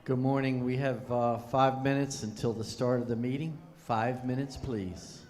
Good morning. We have 5 minutes until the start of the meeting. 5 minutes, please.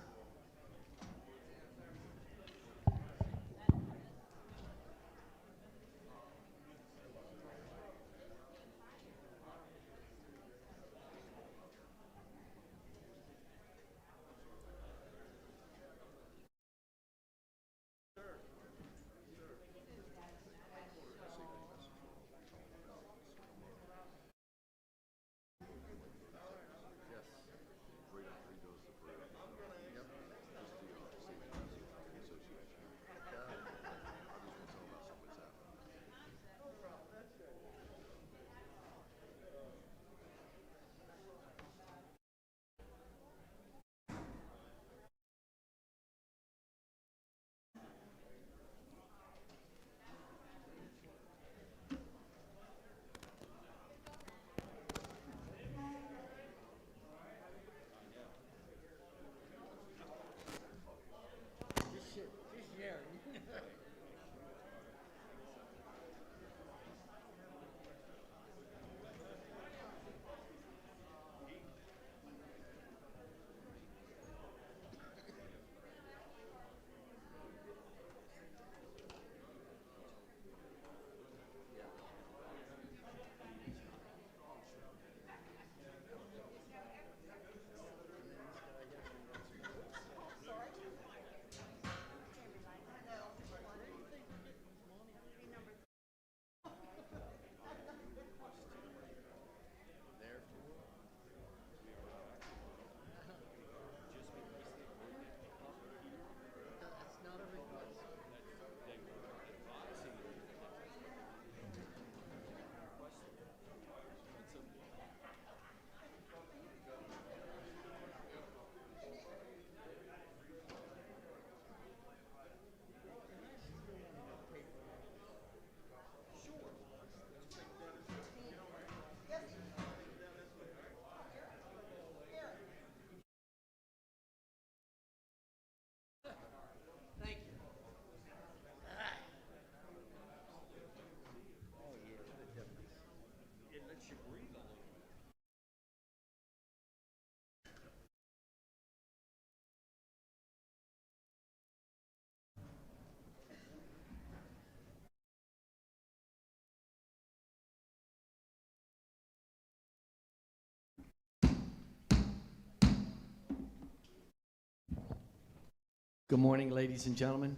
Good morning, ladies and gentlemen.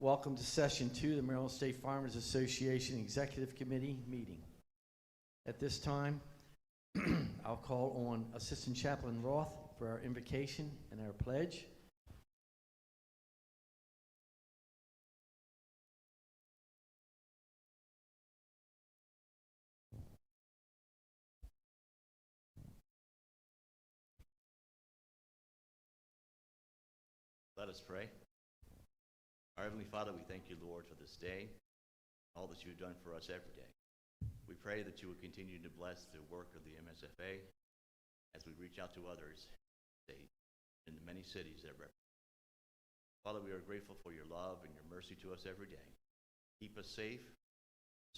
Welcome to Session 2 of the Maryland State Farmers Association Executive Committee meeting. At this time, I'll call on Assistant Chaplain Roth for our invocation and our pledge. Let us pray. Our Heavenly Father, we thank you, Lord, for this day, all that you've done for us every day. We pray that you will continue to bless the work of the MSFA as we reach out to others in the many cities that represent. Father, we are grateful for your love and your mercy to us every day. Keep us safe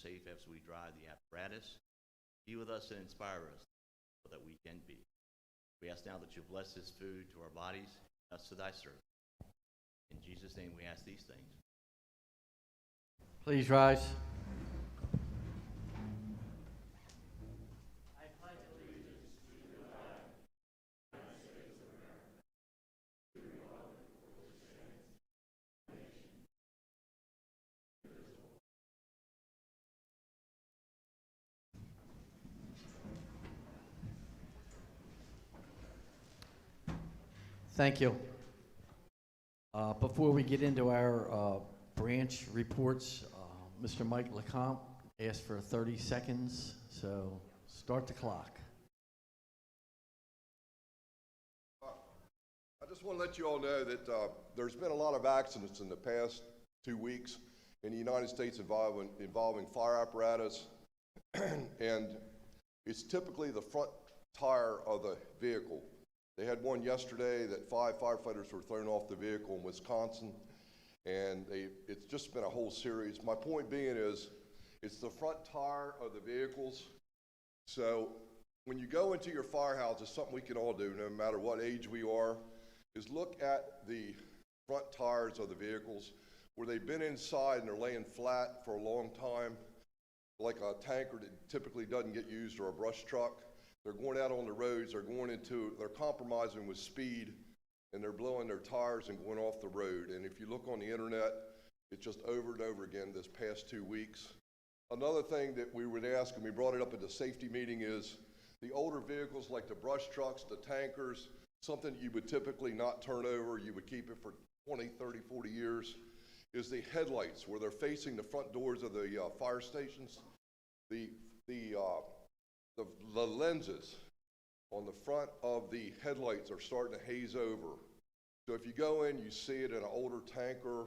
as we drive the apparatus. Be with us and inspire us so that we can be. We ask now that you bless this food to our bodies, us to thy service. In Jesus' name we ask these things. Please rise. I pledge allegiance to the flag of the United States of America, to the republic for which it stands, one nation, indivisible. Thank you. Before we get into our branch reports, Mr. Mike LeCompte asked for 30 seconds, so start the clock. I just want to let you all know that there's been a lot of accidents in the past 2 weeks in the United States involving fire apparatus, and it's typically the front tire of the vehicle. They had one yesterday that 5 firefighters were thrown off the vehicle in Wisconsin, and it's just been a whole series. My point being is, it's the front tire of the vehicles So when you go into your firehouse, it's something we can all do, no matter what age we are, is look at the front tires of the vehicles where they've been inside and they're laying flat for a long time, like a tanker that typically doesn't get used or a brush truck. They're going out on the roads, they're compromising with speed, and they're blowing their tires and going off the road. And if you look on the internet, it's just over and over again this past 2 weeks. Another thing that we would ask, and we brought it up at the safety meeting, is the older vehicles like the brush trucks, the tankers, something that you would typically not turn over, you would keep it for 20, 30, 40 years, is the headlights where they're facing the front doors of the fire stations. The lenses on the front of the headlights are starting to haze over. So if you go in, you see it in an older tanker,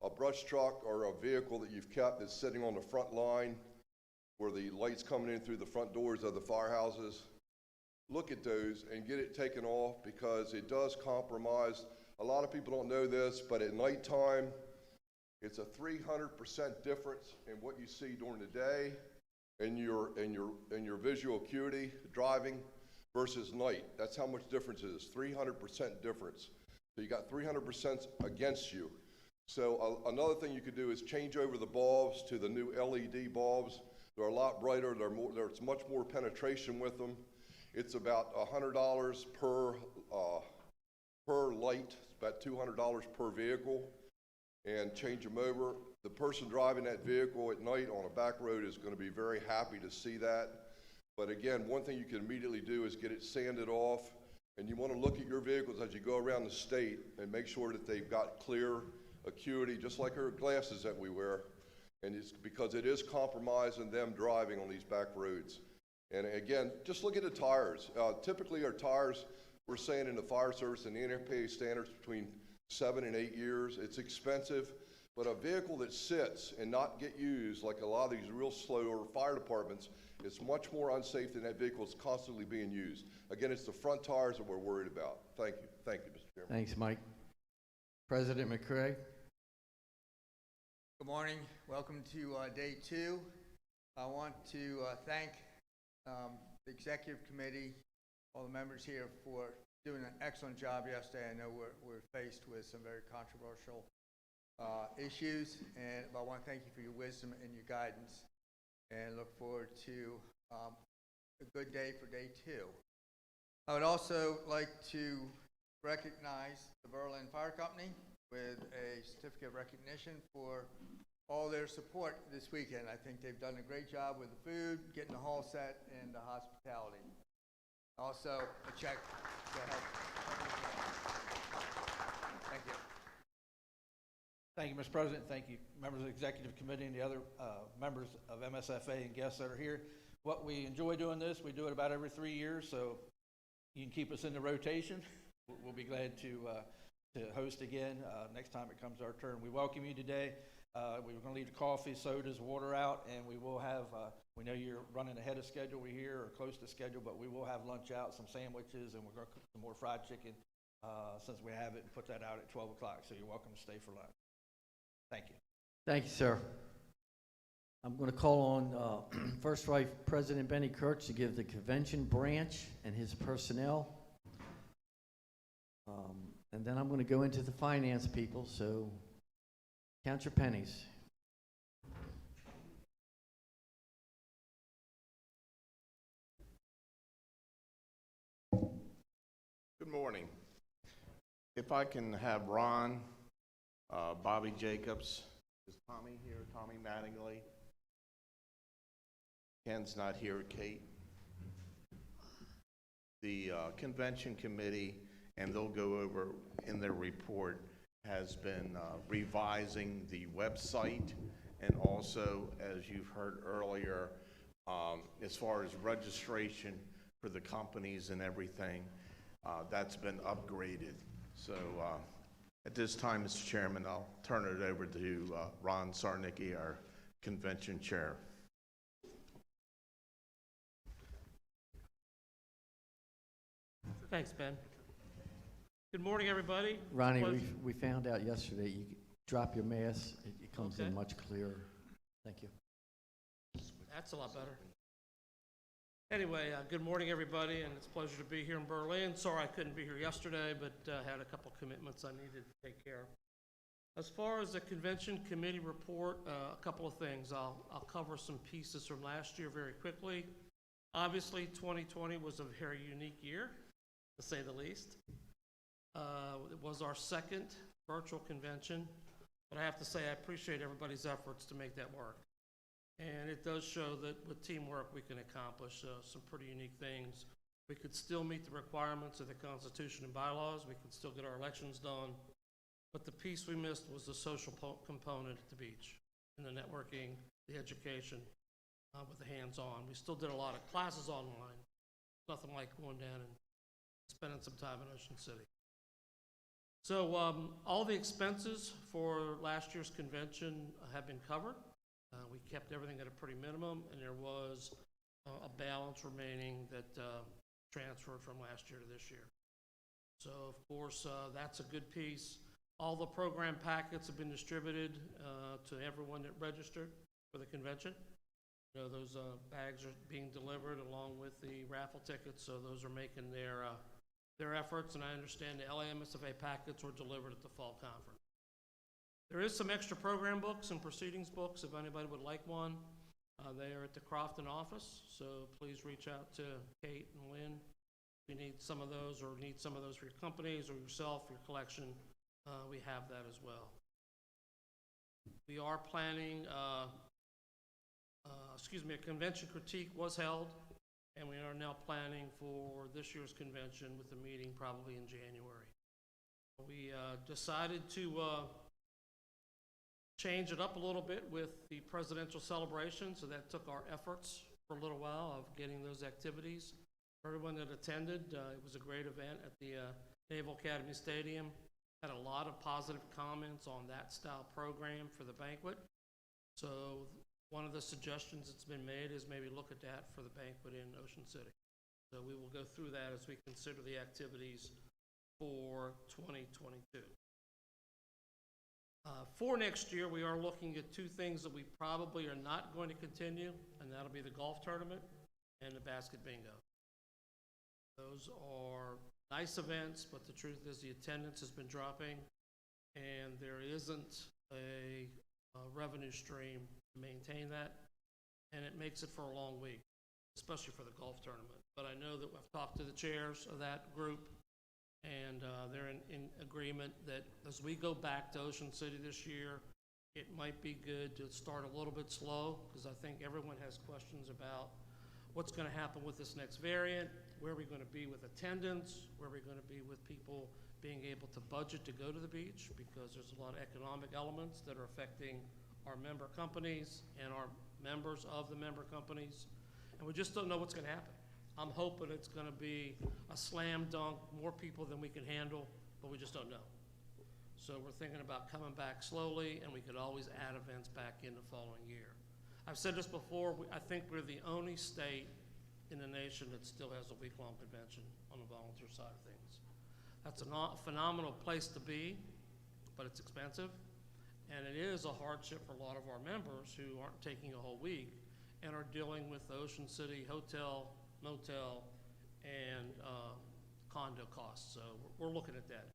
a brush truck, or a vehicle that you've kept that's sitting on the front line where the light's coming in through the front doors of the firehouses. Look at those and get it taken off, because it does compromise. A lot of people don't know this, but at nighttime, it's a 300% difference in what you see during the day and your visual acuity driving versus night. That's how much difference it is, 300% difference. So you got 300% against you. So another thing you could do is change over the bulbs to the new LED bulbs. They're a lot brighter, there's much more penetration with them. It's about $100 per light, it's about $200 per vehicle, and change them over. The person driving that vehicle at night on a back road is going to be very happy to see that. But again, one thing you can immediately do is get it sanded off, and you want to look at your vehicles as you go around the state and make sure that they've got clear acuity, just like our glasses that we wear, and it's because it is compromising them driving on these back roads. And again, just look at the tires. Typically our tires, we're saying in the fire service and the NFPA standards, between 7 and 8 years. It's expensive, but a vehicle that sits and not get used, like a lot of these real slower fire departments, is much more unsafe than that vehicle is constantly being used. Again, it's the front tires that we're worried about. Thank you. Thank you, Mr. Chairman. Thanks, Mike. President McCray. Good morning. Welcome to day 2. I want to thank the executive committee, all the members here, for doing an excellent job yesterday. I know we're faced with some very controversial issues, and I want to thank you for your wisdom and your guidance, and look forward to a good day for day 2. I would also like to recognize the Berlin Fire Company with a certificate of recognition for all their support this weekend. I think they've done a great job with the food, getting the hall set, and the hospitality. Also, a check to help. Thank you. Thank you, Mr. President. Thank you, members of the Executive Committee and the other members of MSFA and guests that are here. What we enjoy doing this, we do it about every 3 years, so you can keep us in the rotation. We'll be glad to host again next time it comes our turn. We welcome you today. We're going to leave the coffee, sodas, water out, and we will have, we know you're running ahead of schedule, we're here, or close to schedule, but we will have lunch out, some sandwiches, and we're going to cook some more fried chicken since we have it, and put that out at 12 o'clock, so you're welcome to stay for lunch. Thank you. Thank you, sir. I'm going to call on First Vice President Benny Kirch to give the convention branch and his personnel. And then I'm going to go into the finance people, so count your pennies. Good morning. If I can have Ron, Bobby Jacobs, is Tommy here? Tommy Mattingly? Ken's not here. Kate? The convention committee, and they'll go over in their report, has been revising the website, and also, as you've heard earlier, as far as registration for the companies and everything, that's been upgraded. So at this time, Mr. Chairman, I'll turn it over to Ron Sarnicki, our convention chair. Thanks, Ben. Good morning, everybody. Ronnie, we found out yesterday you drop your mask, it comes in much clearer. Thank you. That's a lot better. Anyway, good morning, everybody, and it's a pleasure to be here in Berlin. Sorry I couldn't be here yesterday, but had a couple commitments I needed to take care of. As far as the convention committee report, a couple of things. I'll cover some pieces from last year very quickly. Obviously, 2020 was a very unique year, to say the least. It was our second virtual convention, but I have to say I appreciate everybody's efforts to make that work. And it does show that with teamwork we can accomplish some pretty unique things. We could still meet the requirements of the Constitution and bylaws. We could still get our elections done. But the piece we missed was the social component at the beach, and the networking, the education, with the hands-on. We still did a lot of classes online. Nothing like going down and spending some time in Ocean City. So all the expenses for last year's convention have been covered. We kept everything at a pretty minimum, and there was a balance remaining that transferred from last year to this year. So, of course, that's a good piece. All the program packets have been distributed to everyone that registered for the convention. You know, those bags are being delivered along with the raffle tickets, so those are making their efforts, and I understand the LA MSFA packets were delivered at the fall conference. There is some extra program books and proceedings books if anybody would like one. They are at the Crofton office, so please reach out to Kate and Lynn if you need some of those or need some of those for your companies or yourself, your collection. We have that as well. We are planning, a convention critique was held, and we are now planning for this year's convention with the meeting probably in January. We decided to change it up a little bit with the presidential celebration, so that took our efforts for a little while of getting those activities. For everyone that attended, it was a great event at the Naval Academy Stadium. Had a lot of positive comments on that style program for the banquet. So one of the suggestions that's been made is maybe look at that for the banquet in Ocean City. So we will go through that as we consider the activities for 2022. For next year, we are looking at two things that we probably are not going to continue, and that'll be the golf tournament and the basket bingo. Those are nice events, but the truth is the attendance has been dropping, and there isn't a revenue stream to maintain that, and it makes it for a long week, especially for the golf tournament. But I know that I've talked to the chairs of that group, and they're in agreement that as we go back to Ocean City this year, it might be good to start a little bit slow, because I think everyone has questions about what's going to happen with this next variant, where are we going to be with attendance, where are we going to be with people being able to budget to go to the beach, because there's a lot of economic elements that are affecting our member companies and our members of the member companies, and we just don't know what's going to happen. I'm hoping it's going to be a slam dunk, more people than we can handle, but we just don't know. So we're thinking about coming back slowly, and we could always add events back in the following year. I've said this before, I think we're the only state in the nation that still has a week-long convention on the volunteer side of things. That's a phenomenal place to be, but it's expensive, and it is a hardship for a lot of our members who aren't taking a whole week and are dealing with the Ocean City hotel, motel, and condo costs. So we're looking at that.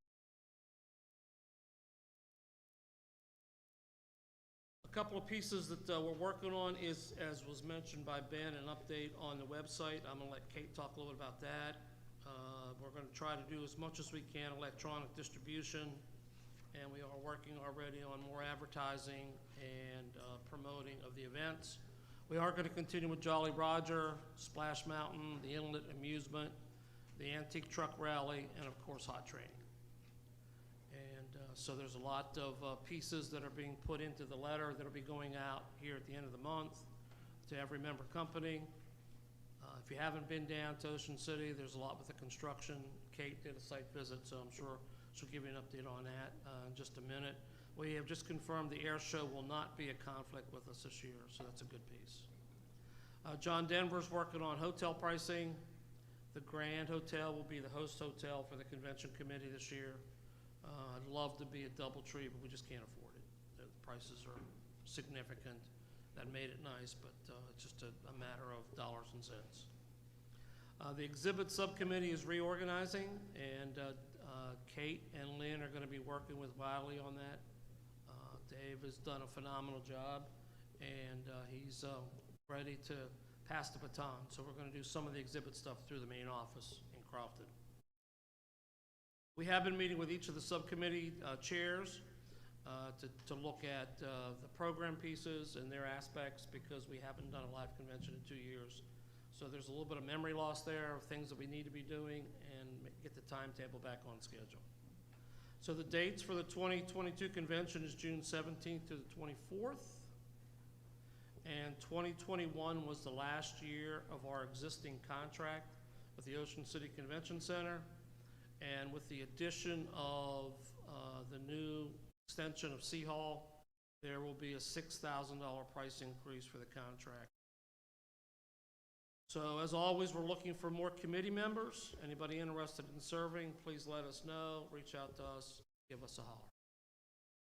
A couple of pieces that we're working on is, as was mentioned by Ben, an update on the website. I'm going to let Kate talk a little bit about that. We're going to try to do as much as we can electronic distribution, and we are working already on more advertising and promoting of the events. We are going to continue with Jolly Roger, Splash Mountain, the Inlet Amusement, the Antique Truck Rally, and of course Hot Training. And so there's a lot of pieces that are being put into the letter that will be going out here at the end of the month to every member company. If you haven't been down to Ocean City, there's a lot with the construction. Kate did a site visit, so I'm sure she'll give you an update on that in just a minute. We have just confirmed the air show will not be a conflict with us this year, so that's a good piece. John Denver's working on hotel pricing. The Grand Hotel will be the host hotel for the convention committee this year. I'd love to be a DoubleTree, but we just can't afford it. The prices are significant. That made it nice, but it's just a matter of dollars and cents. The exhibit subcommittee is reorganizing, and Kate and Lynn are going to be working with Wiley on that. Dave has done a phenomenal job, and he's ready to pass the baton. So we're going to do some of the exhibit stuff through the main office in Crofton. We have been meeting with each of the subcommittee chairs to look at the program pieces and their aspects, because we haven't done a live convention in 2 years. So there's a little bit of memory loss there of things that we need to be doing and get the timetable back on schedule. So the dates for the 2022 convention is June 17th to the 24th. And 2021 was the last year of our existing contract with the Ocean City Convention Center. And with the addition of the new extension of C Hall, there will be a $6,000 price increase for the contract. So as always, we're looking for more committee members. Anybody interested in serving, please let us know, reach out to us, give us a holler.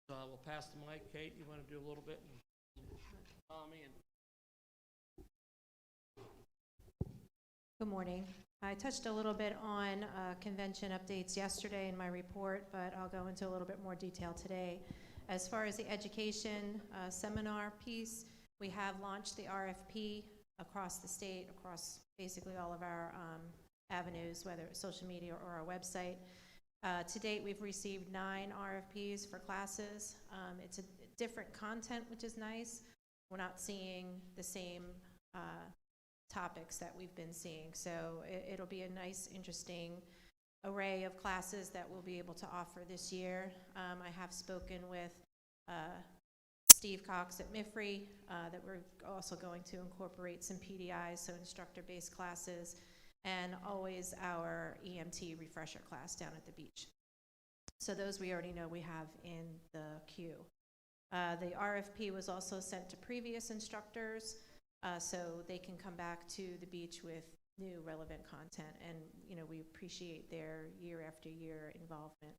So I will pass the mic. Kate, you want to do a little bit? And Tommy and Good morning. I touched a little bit on convention updates yesterday in my report, but I'll go into a little bit more detail today. As far as the education seminar piece, we have launched the RFP across the state, across basically all of our avenues, whether it's social media or our website. To date, we've received 9 RFPs for classes. It's a different content, which is nice. We're not seeing the same topics that we've been seeing. So it'll be a nice, interesting array of classes that we'll be able to offer this year. I have spoken with Steve Cox at MIFRE that we're also going to incorporate some PDIs, so instructor-based classes, and always our EMT refresher class down at the beach. So those we already know we have in the queue. The RFP was also sent to previous instructors so they can come back to the beach with new relevant content, and we appreciate their year after year involvement.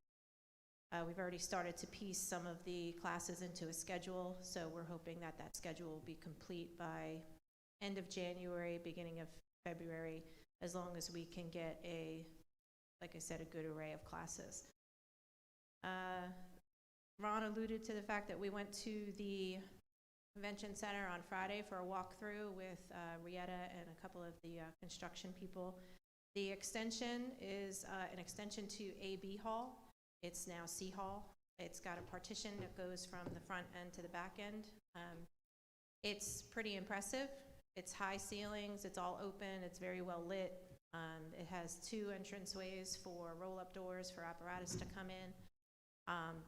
We've already started to piece some of the classes into a schedule, so we're hoping that that schedule will be complete by end of January, beginning of February, as long as we can get like I said, a good array of classes. Ron alluded to the fact that we went to the Convention Center on Friday for a walkthrough with Rieta and a couple of the construction people. The extension is an extension to AB Hall. It's now C Hall. It's got a partition that goes from the front end to the back end. It's pretty impressive. It's high ceilings. It's all open. It's very well lit. It has 2 entranceways for roll-up doors for apparatus to come in.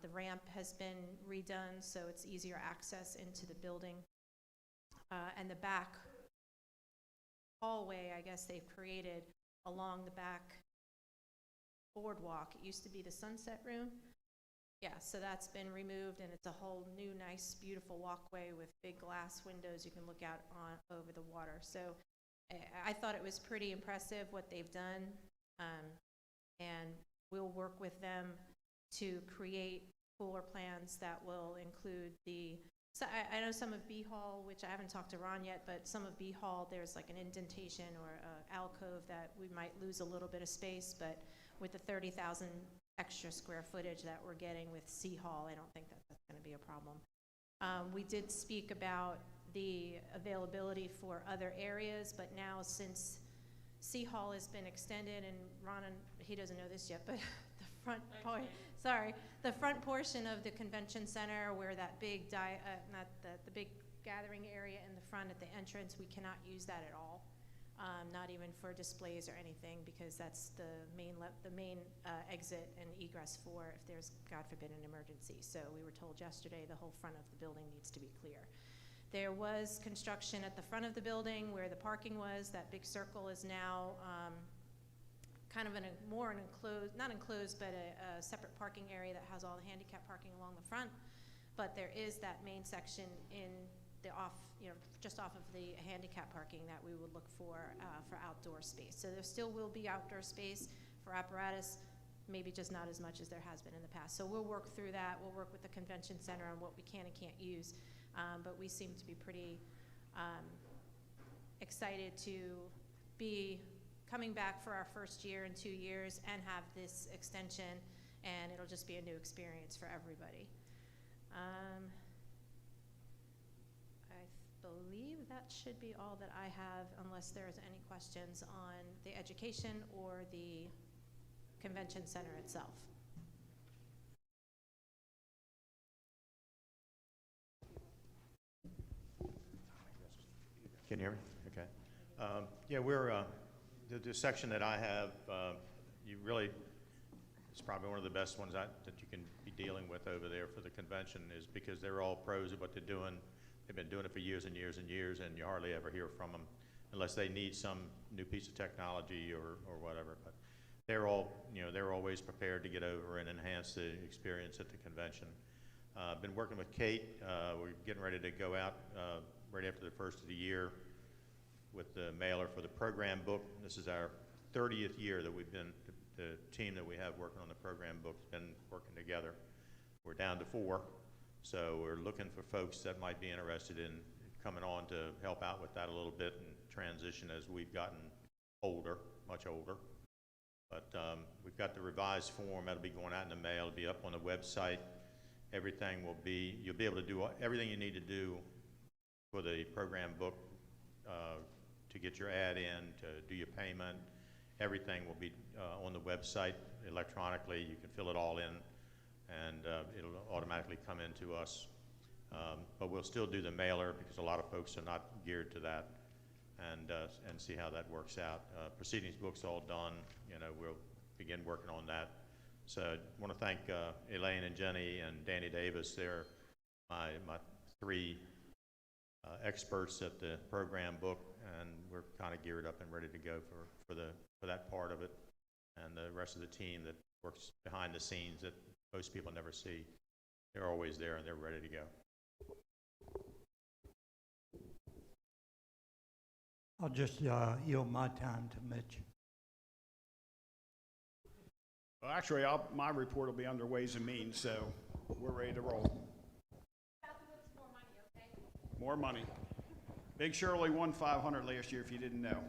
The ramp has been redone, so it's easier access into the building. And the back hallway, I guess they've created along the back boardwalk. It used to be the sunset room. Yeah, so that's been removed, and it's a whole new, nice, beautiful walkway with big glass windows you can look out on over the water. So I thought it was pretty impressive what they've done, and we'll work with them to create cooler plans that will include so I know some of B Hall, which I haven't talked to Ron yet, but some of B Hall, there's like an indentation or an alcove that we might lose a little bit of space, but with the 30,000 extra square footage that we're getting with C Hall, I don't think that that's going to be a problem. We did speak about the availability for other areas, but now since C Hall has been extended, and Ron, he doesn't know this yet, but the front portion of the convention center where that big, not the big gathering area in the front at the entrance, we cannot use that at all. Not even for displays or anything, because that's the main exit and egress for if there's, God forbid, an emergency. So we were told yesterday the whole front of the building needs to be clear. There was construction at the front of the building where the parking was. That big circle is now kind of more an enclosed, not enclosed, but a separate parking area that has all the handicap parking along the front. But there is that main section in the just off of the handicap parking that we would look for outdoor space. So there still will be outdoor space for apparatus, maybe just not as much as there has been in the past. So we'll work through that. We'll work with the convention center on what we can and can't use. But we seem to be pretty excited to be coming back for our first year in 2 years and have this extension, and it'll just be a new experience for everybody. I believe that should be all that I have, unless there's any questions on the education or the convention center itself. Can you hear me? Okay. Yeah, we're, the section that I have, you really, it's probably one of the best ones that you can be dealing with over there for the convention, is because they're all pros of what they're doing. They've been doing it for years and years and years, and you hardly ever hear from them unless they need some new piece of technology or whatever. But they're all, they're always prepared to get over and enhance the experience at the convention. Been working with Kate. We're getting ready to go out right after the first of the year with the mailer for the program book. This is our 30th year that we've been, the team that we have working on the program book's been working together. We're down to 4, so we're looking for folks that might be interested in coming on to help out with that a little bit and transition as we've gotten older, much older. But we've got the revised form that'll be going out in the mail. It'll be up on the website. Everything will be, you'll be able to do everything you need to do for the program book, to get your ad in, to do your payment. Everything will be on the website electronically. You can fill it all in, and it'll automatically come into us. But we'll still do the mailer because a lot of folks are not geared to that, and see how that works out. Proceedings book's all done. We'll begin working on that. So I want to thank Elaine and Jenny and Danny Davis. They're my 3 experts at the program book, and we're kind of geared up and ready to go for that part of it. And the rest of the team that works behind the scenes that most people never see, they're always there and they're ready to go. I'll just yield my time to Mitch. Well, actually, my report will be under Ways and Means, so we're ready to roll. More money, okay? More money. Big Shirley won 500 last year, if you didn't know.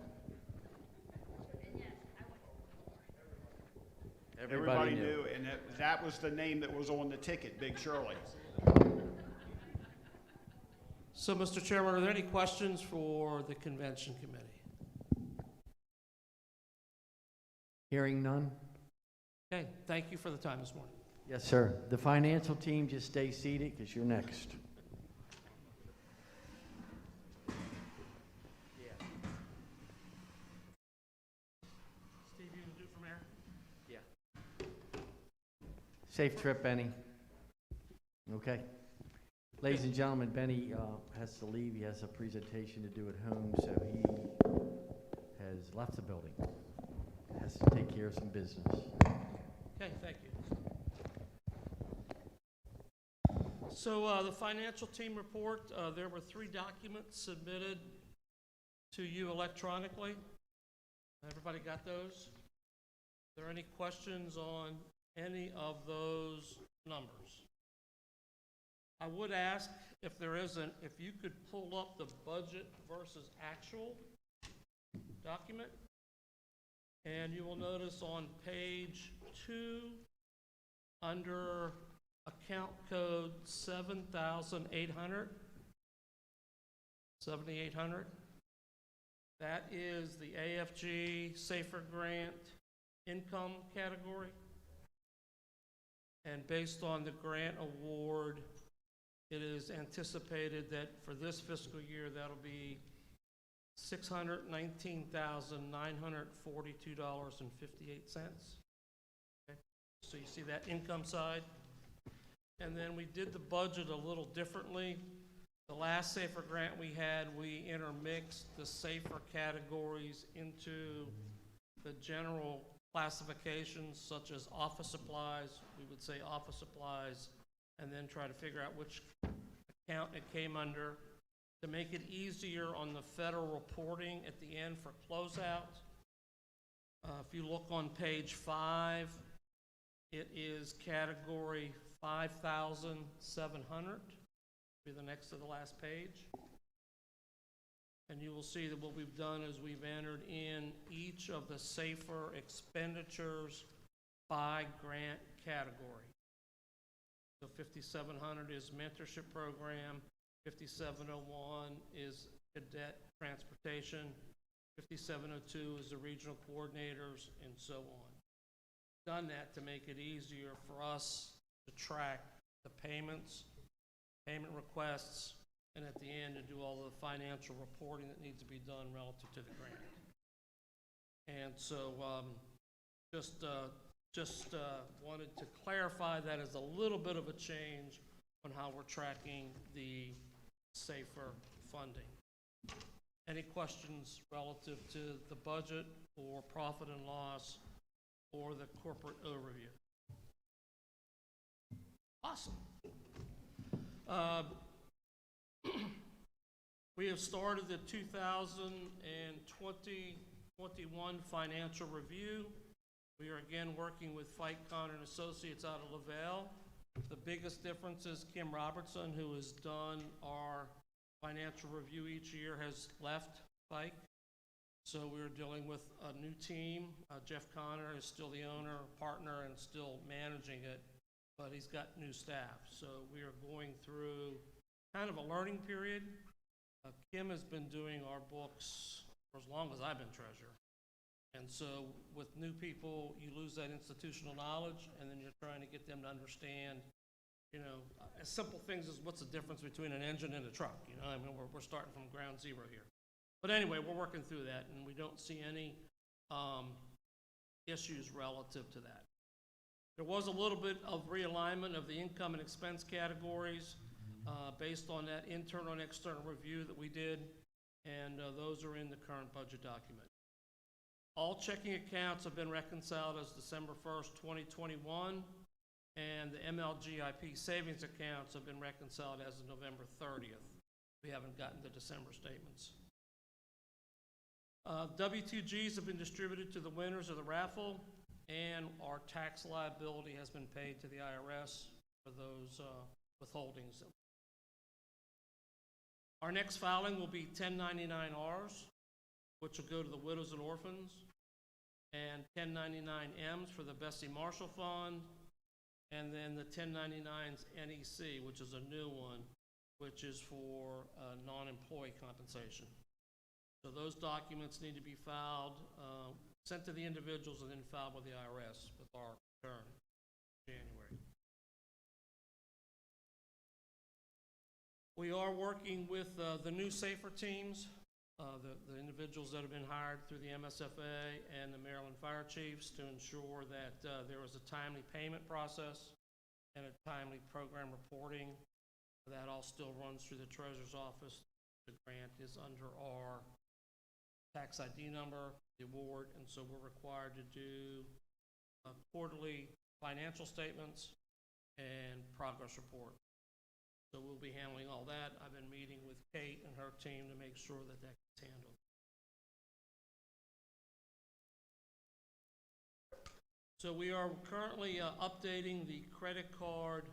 Everybody knew, and that was the name that was on the ticket, Big Shirley. So, Mr. Chairman, are there any questions for the convention committee? Hearing none? Okay, thank you for the time this morning. Yes, sir. The financial team, just stay seated because you're next. Steve, you can do it from here? Yeah. Safe trip, Benny. Okay. Ladies and gentlemen, Benny has to leave. He has a presentation to do at home, so he has left the building. Has to take care of some business. Okay, thank you. So the financial team report, there were 3 documents submitted to you electronically. Everybody got those? Are there any questions on any of those numbers? I would ask, if there isn't, if you could pull up the budget versus actual document. And you will notice on page 2, under account code 7,800, that is the AFG Safer Grant income category. And based on the grant award, it is anticipated that for this fiscal year, that'll be $619,942.58. Okay. So you see that income side. And then we did the budget a little differently. The last Safer Grant we had, we intermixed the safer categories into the general classifications, such as office supplies. We would say office supplies, and then try to figure out which account it came under, to make it easier on the federal reporting at the end for closeout. If you look on page 5, it is category 5,700, be the next to the last page. And you will see that what we've done is we've entered in each of the SAFER expenditures by grant category. So 5700 is mentorship program, 5701 is cadet transportation, 5702 is the regional coordinators, and so on. Done that to make it easier for us to track the payments, payment requests, and at the end to do all the financial reporting that needs to be done relative to the grant. And so just wanted to clarify that as a little bit of a change on how we're tracking the SAFER funding. Any questions relative to the budget or profit and loss or the corporate overview? Awesome. We have started the 2020-21 financial review. We are again working with Fike, Connor & Associates out of Lavelle. The biggest difference is Kim Robertson, who has done our financial review each year, has left Fike. So we're dealing with a new team. Jeff Connor is still the owner, partner, and still managing it, but he's got new staff. So we are going through kind of a learning period. Kim has been doing our books for as long as I've been treasurer. And so with new people, you lose that institutional knowledge, and then you're trying to get them to understand, you know, as simple things as what's the difference between an engine and a truck. You know, I mean, we're starting from ground zero here. But anyway, we're working through that, and we don't see any issues relative to that. There was a little bit of realignment of the income and expense categories based on that internal and external review that we did, and those are in the current budget document. All checking accounts have been reconciled as December 1st, 2021, and the MLGIP savings accounts have been reconciled as of November 30th. We haven't gotten the December statements. W2Gs have been distributed to the winners of the raffle, and our tax liability has been paid to the IRS for those withholdings. Our next filing will be 1099-Rs, which will go to the widows and orphans, and 1099-Ms for the Bessie Marshall Fund, and then the 1099's NEC, which is a new one, which is for non-employee compensation. So those documents need to be filed, sent to the individuals, and then filed with the IRS with our return in January. We are working with the new SAFER teams, the individuals that have been hired through the MSFA and the Maryland Fire Chiefs to ensure that there is a timely payment process and a timely program reporting. That all still runs through the Treasurer's Office. The grant is under our tax ID number, the award, and so we're required to do quarterly financial statements and progress report. So we'll be handling all that. I've been meeting with Kate and her team to make sure that that gets handled. So we are currently updating the credit card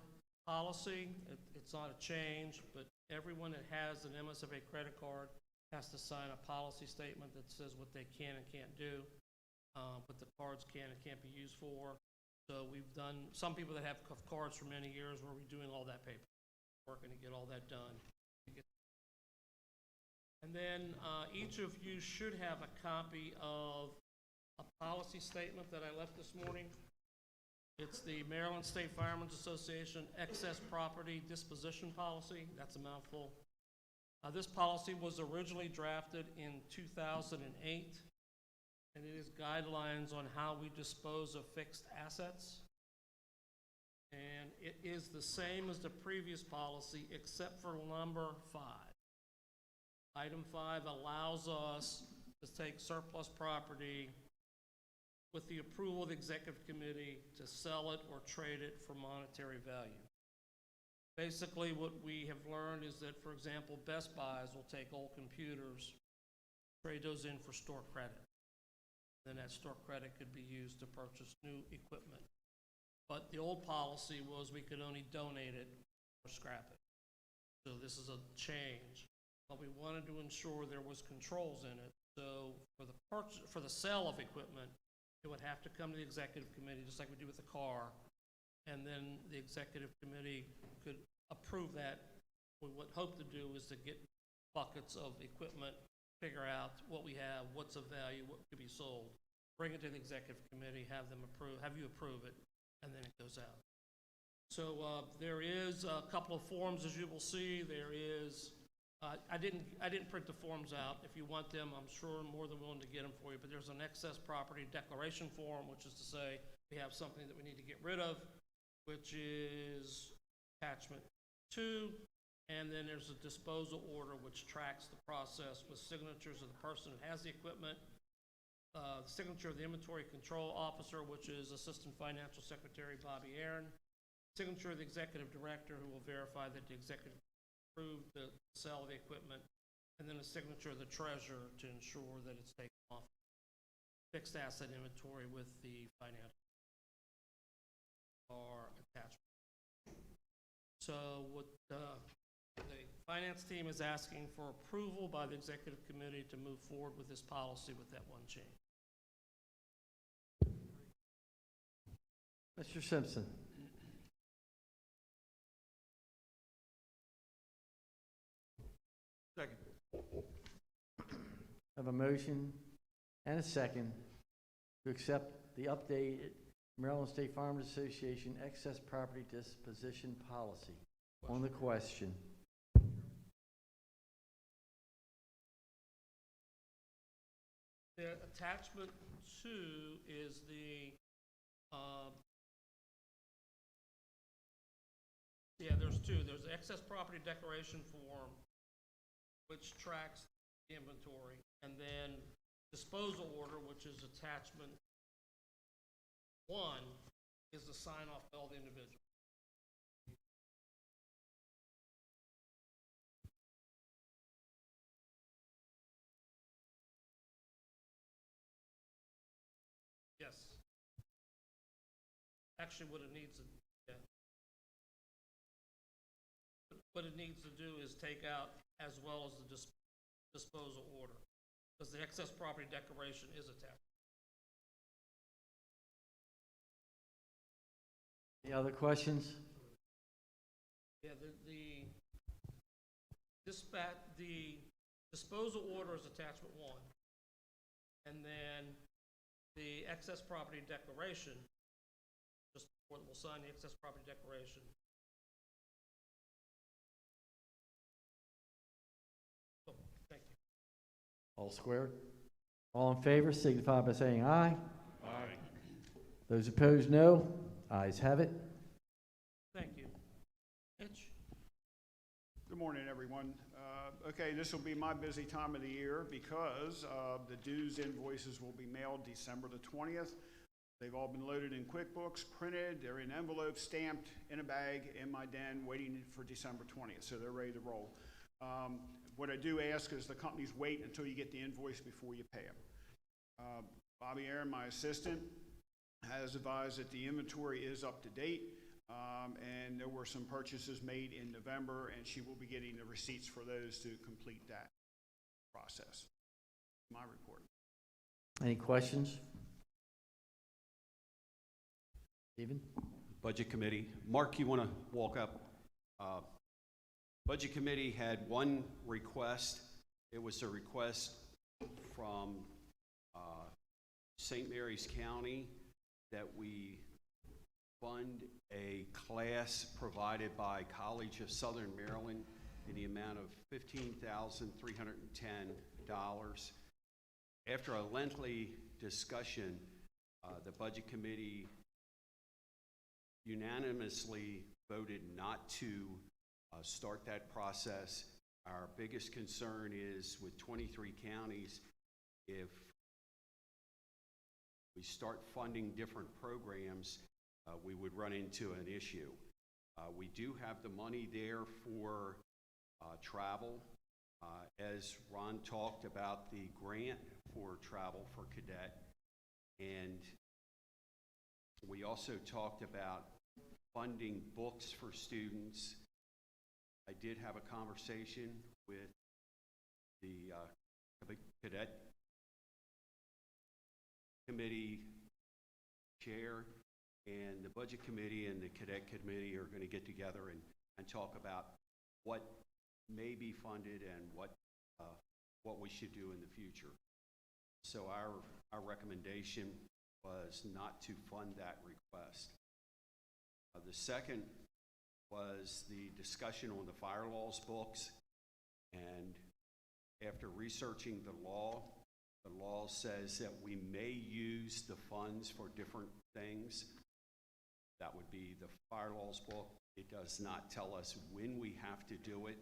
policy. It's not a change, but everyone that has an MSFA credit card has to sign a policy statement that says what they can and can't do, what the cards can and can't be used for. So we've done, some people that have cards for many years, we're redoing all that paper, working to get all that done. And then each of you should have a copy of a policy statement that I left this morning. It's the Maryland State Firemen's Association Excess Property Disposition Policy. That's a mouthful. This policy was originally drafted in 2008, and it is guidelines on how we dispose of fixed assets. And it is the same as the previous policy except for number 5. Item 5 allows us to take surplus property with the approval of the executive committee to sell it or trade it for monetary value. Basically, what we have learned is that, for example, Best Buys will take old computers, trade those in for store credit. Then that store credit could be used to purchase new equipment. But the old policy was we could only donate it or scrap it. So this is a change. but we wanted to ensure there was controls in it. So for the sale of equipment, it would have to come to the executive committee, just like we do with the car, and then the executive committee could approve that. What we would hope to do is to get buckets of equipment, figure out what we have, what's of value, what could be sold, bring it to the executive committee, have you approve it, and then it goes out. So there is a couple of forms, as you will see. There is, I didn't print the forms out. If you want them, I'm sure I'm more than willing to get them for you. But there's an excess property declaration form, which is to say we have something that we need to get rid of, which is attachment 2. And then there's a disposal order, which tracks the process with signatures of the person who has the equipment, the signature of the inventory control officer, which is Assistant Financial Secretary Bobby Aaron, signature of the executive director, who will verify that the executive approved the sale of the equipment, and then a signature of the treasurer to ensure that it's taken off fixed asset inventory with the financial or attachment. So what the finance team is asking for approval by the executive committee to move forward with this policy with that one change. Mr. Simpson. Second. Have a motion and a second to accept the updated Maryland State Farmers Association excess property disposition policy. On the question. The attachment 2 is the, there's 2. There's the excess property declaration form, which tracks the inventory, and then disposal order, which is attachment 1, is the sign off by all the individuals. Yes. Actually, what it needs to, what it needs to do is take out as well as the disposal order, because the excess property declaration is attached. Any other questions? Yeah, the disposal order is attachment 1, and then the excess property declaration, just before we'll sign the excess property declaration. Oh, thank you. All squared? All in favor signify by saying aye. Aye. Those opposed, no. Ayes have it. Thank you. Mitch? Good morning, everyone. Okay, this will be my busy time of the year because the dues invoices will be mailed December the 20th. They've all been loaded in QuickBooks, printed, they're in envelopes, stamped, in a bag, in my den, waiting for December 20th, so they're ready to roll. What I do ask is the companies wait until you get the invoice before you pay them. Bobby Aaron, my assistant, has advised that the inventory is up to date, and there were some purchases made in November, and she will be getting the receipts for those to complete that process. My report. Any questions? Stephen? Budget Committee. Mark, you want to walk up? Budget Committee had one request. It was a request from St. Mary's County that we fund a class provided by College of Southern Maryland in the amount of $15,310. After a lengthy discussion, the Budget Committee unanimously voted not to start that process. Our biggest concern is with 23 counties, if we start funding different programs, we would run into an issue. We do have the money there for travel. As Ron talked about the grant for travel for cadet, and we also talked about funding books for students. I did have a conversation with the Cadet Committee Chair and the Budget Committee and the Cadet Committee are going to get together and talk about what may be funded and what we should do in the future. So our recommendation was not to fund that request. The second was the discussion on the fire laws books, and after researching the law says that we may use the funds for different things. That would be the fire laws book. It does not tell us when we have to do it.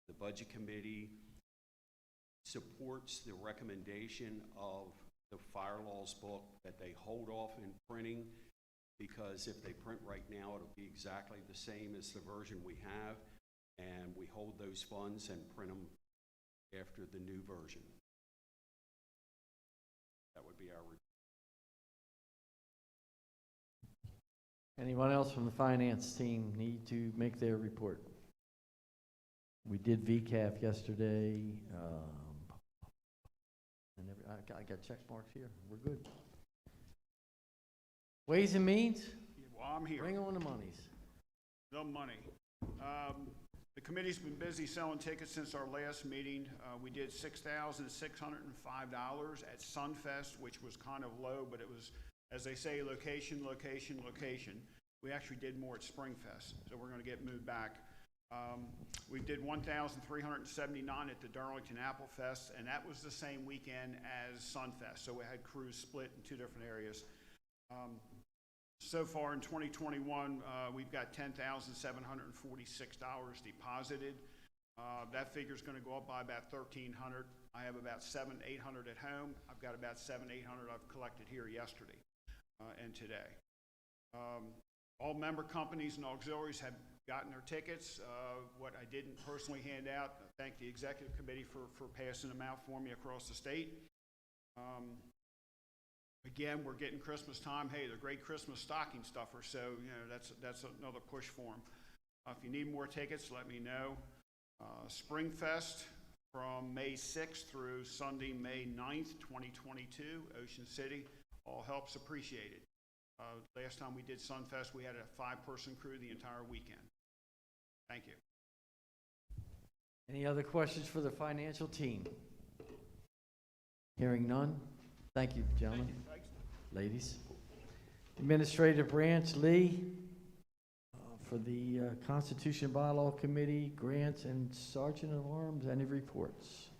The Budget Committee supports the recommendation of the fire laws book that they hold off in printing, because if they print right now, it'll be exactly the same as the version we have, and we hold those funds and print them after the new version. That would be our report. Anyone else from the finance team need to make their report? We did VCAF yesterday. I got check marks here. We're good. Ways and Means? Well, I'm here. Bring on the monies. The money. The committee's been busy selling tickets since our last meeting. We did $6,605 at Sunfest, which was kind of low, but it was, as they say, location, location, location. We actually did more at Springfest, so we're going to get moved back. We did 1,379 at the Darlington Apple Fest, and that was the same weekend as Sunfest, so we had crews split in two different areas. So far in 2021, we've got $10,746 deposited. That figure is going to go up by about $1,300. I have about $700-800 at home. I've got about $700-800 I've collected here yesterday and today. All member companies and auxiliaries have gotten their tickets. What I didn't personally hand out, I thank the executive committee for passing them out for me across the state. Again, we're getting Christmas time. Hey, they're great Christmas stocking stuffers, so you know that's another push for them. If you need more tickets, let me know. Springfest from May 6th through Sunday, May 9th, 2022, Ocean City. All help's appreciated. Last time we did Sunfest, we had a 5-person crew the entire weekend. Thank you. Any other questions for the financial team? Hearing none. Thank you, gentlemen. Thanks. Ladies. Administrative branch, Lee, for the Constitution Bylaw Committee, grants and Sergeant at Arms, any reports?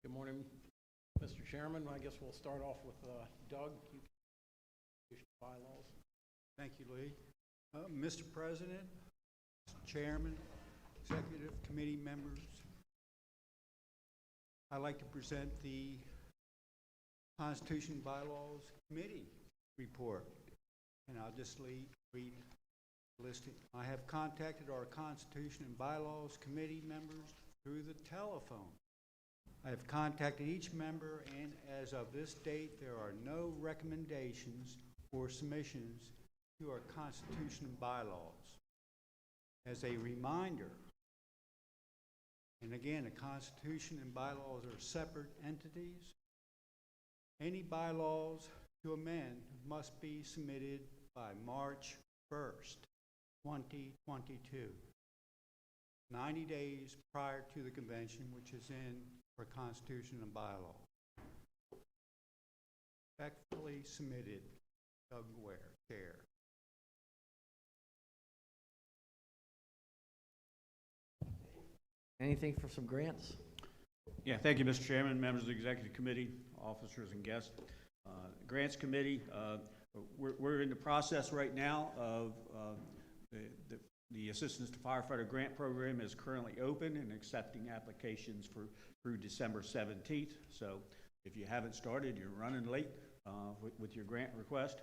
Good morning, Mr. Chairman. I guess we'll start off with Doug. Bylaws. Thank you, Lee. Mr. President, Mr. Chairman, Executive Committee members, I'd like to present the Constitution Bylaws Committee report, and I'll just read the listing. I have contacted our Constitution and Bylaws Committee members through the telephone. I have contacted each member, and as of this date, there are no recommendations or submissions to our Constitution and Bylaws. As a reminder, and again, the Constitution and Bylaws are separate entities. Any bylaws to amend must be submitted by March 1st, 2022, 90 days prior to the convention, which is in for Constitution and Bylaws. Respectfully submitted, Doug Ware, Chair. Anything for some grants? Yeah, thank you, Mr. Chairman, members of the Executive Committee, officers and guests. Grants Committee, we're in the process right now of The Assistance to Firefighter Grant Program is currently open and accepting applications through December 17th. So if you haven't started, you're running late with your grant request.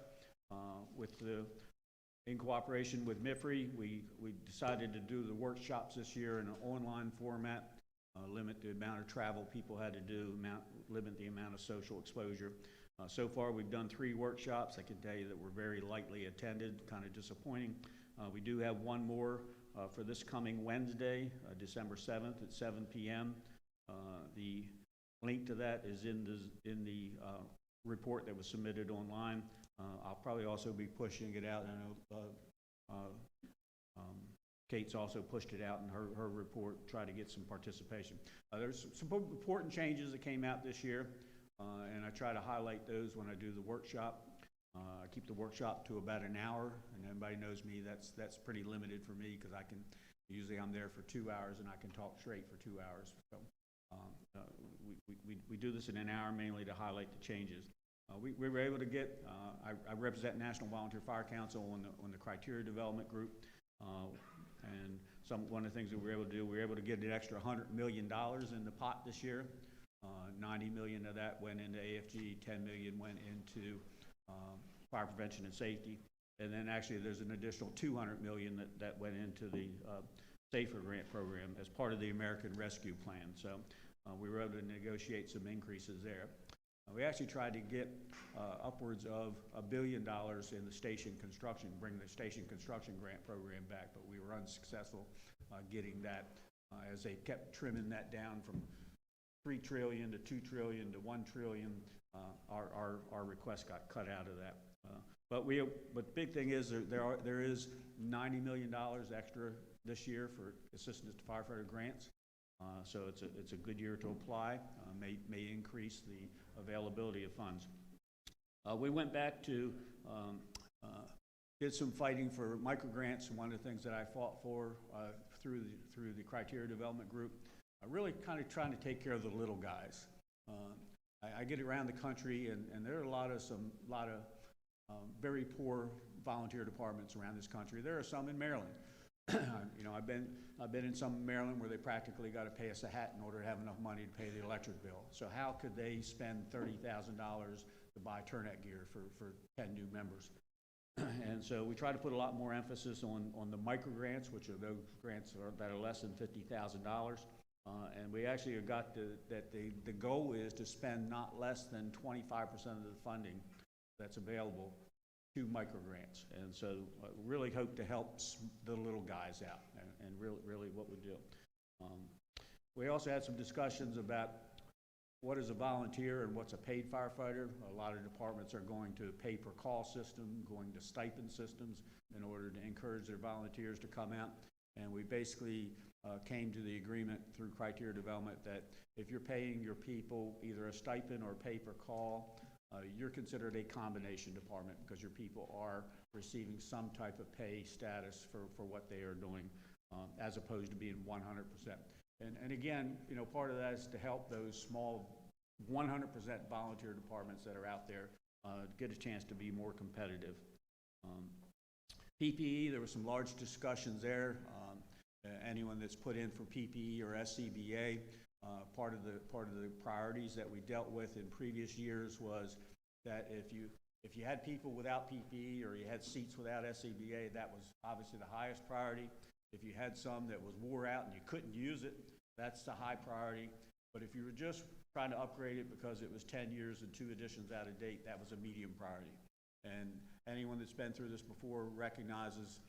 In cooperation with MIFRE, we decided to do the workshops this year in an online format, limit the amount of travel people had to do, limit the amount of social exposure. So far, we've done 3 workshops. I can tell you that we're very lightly attended, kind of disappointing. We do have one more for this coming Wednesday, December 7th at 7 p.m. The link to that is in the report that was submitted online. I'll probably also be pushing it out. I know Kate's also pushed it out in her report, try to get some participation. There's some important changes that came out this year, and I try to highlight those when I do the workshop. I keep the workshop to about an hour, and everybody knows me, that's pretty limited for me because usually I'm there for 2 hours and I can talk straight for 2 hours. So we do this in an hour mainly to highlight the changes. We were able to get, I represent National Volunteer Fire Council on the criteria development group, and one of the things that we were able to do, we were able to get an extra $100 million in the pot this year. 90 million of that went into AFG, 10 million went into fire prevention and safety, and then actually there's an additional 200 million that went into the SAFER grant program as part of the American Rescue Plan. So we were able to negotiate some increases there. We actually tried to get upwards of $1 billion in the station construction, bring the station construction grant program back, but we were unsuccessful getting that as they kept trimming that down from 3 trillion to 2 trillion to 1 trillion. Our request got cut out of that. But the big thing is there is $90 million extra this year for assistance to firefighter grants. So it's a good year to apply. May increase the availability of funds. We went back to did some fighting for microgrants. One of the things that I fought for through the criteria development group, really kind of trying to take care of the little guys. I get around the country, and there are a lot of very poor volunteer departments around this country. There are some in Maryland. You know, I've been in some in Maryland where they practically got to pay us a hat in order to have enough money to pay the electric bill. So how could they spend $30,000 to buy turnout gear for 10 new members? And so we try to put a lot more emphasis on the micro grants, which are those grants that are less than $50,000. And we actually got that the goal is to spend not less than 25% of the funding that's available to micro grants. And so really hope to help the little guys out, and really what we do. We also had some discussions about what is a volunteer and what's a paid firefighter. A lot of departments are going to pay per call system, going to stipend systems in order to encourage their volunteers to come out. And we basically came to the agreement through criteria development that if you're paying your people either a stipend or pay per call, you're considered a combination department because your people are receiving some type of pay status for what they are doing, as opposed to being 100%. And again, you know, part of that is to help those small 100% volunteer departments that are out there get a chance to be more competitive. PPE, there were some large discussions there. Anyone that's put in for PPE or SCBA, part of the priorities that we dealt with in previous years was that if you had people without PPE or you had seats without SCBA, that was obviously the highest priority. If you had some that was wore out and you couldn't use it, that's the high priority. But if you were just trying to upgrade it because it was 10 years and 2 editions out of date, that was a medium priority. And anyone that's been through this before recognizes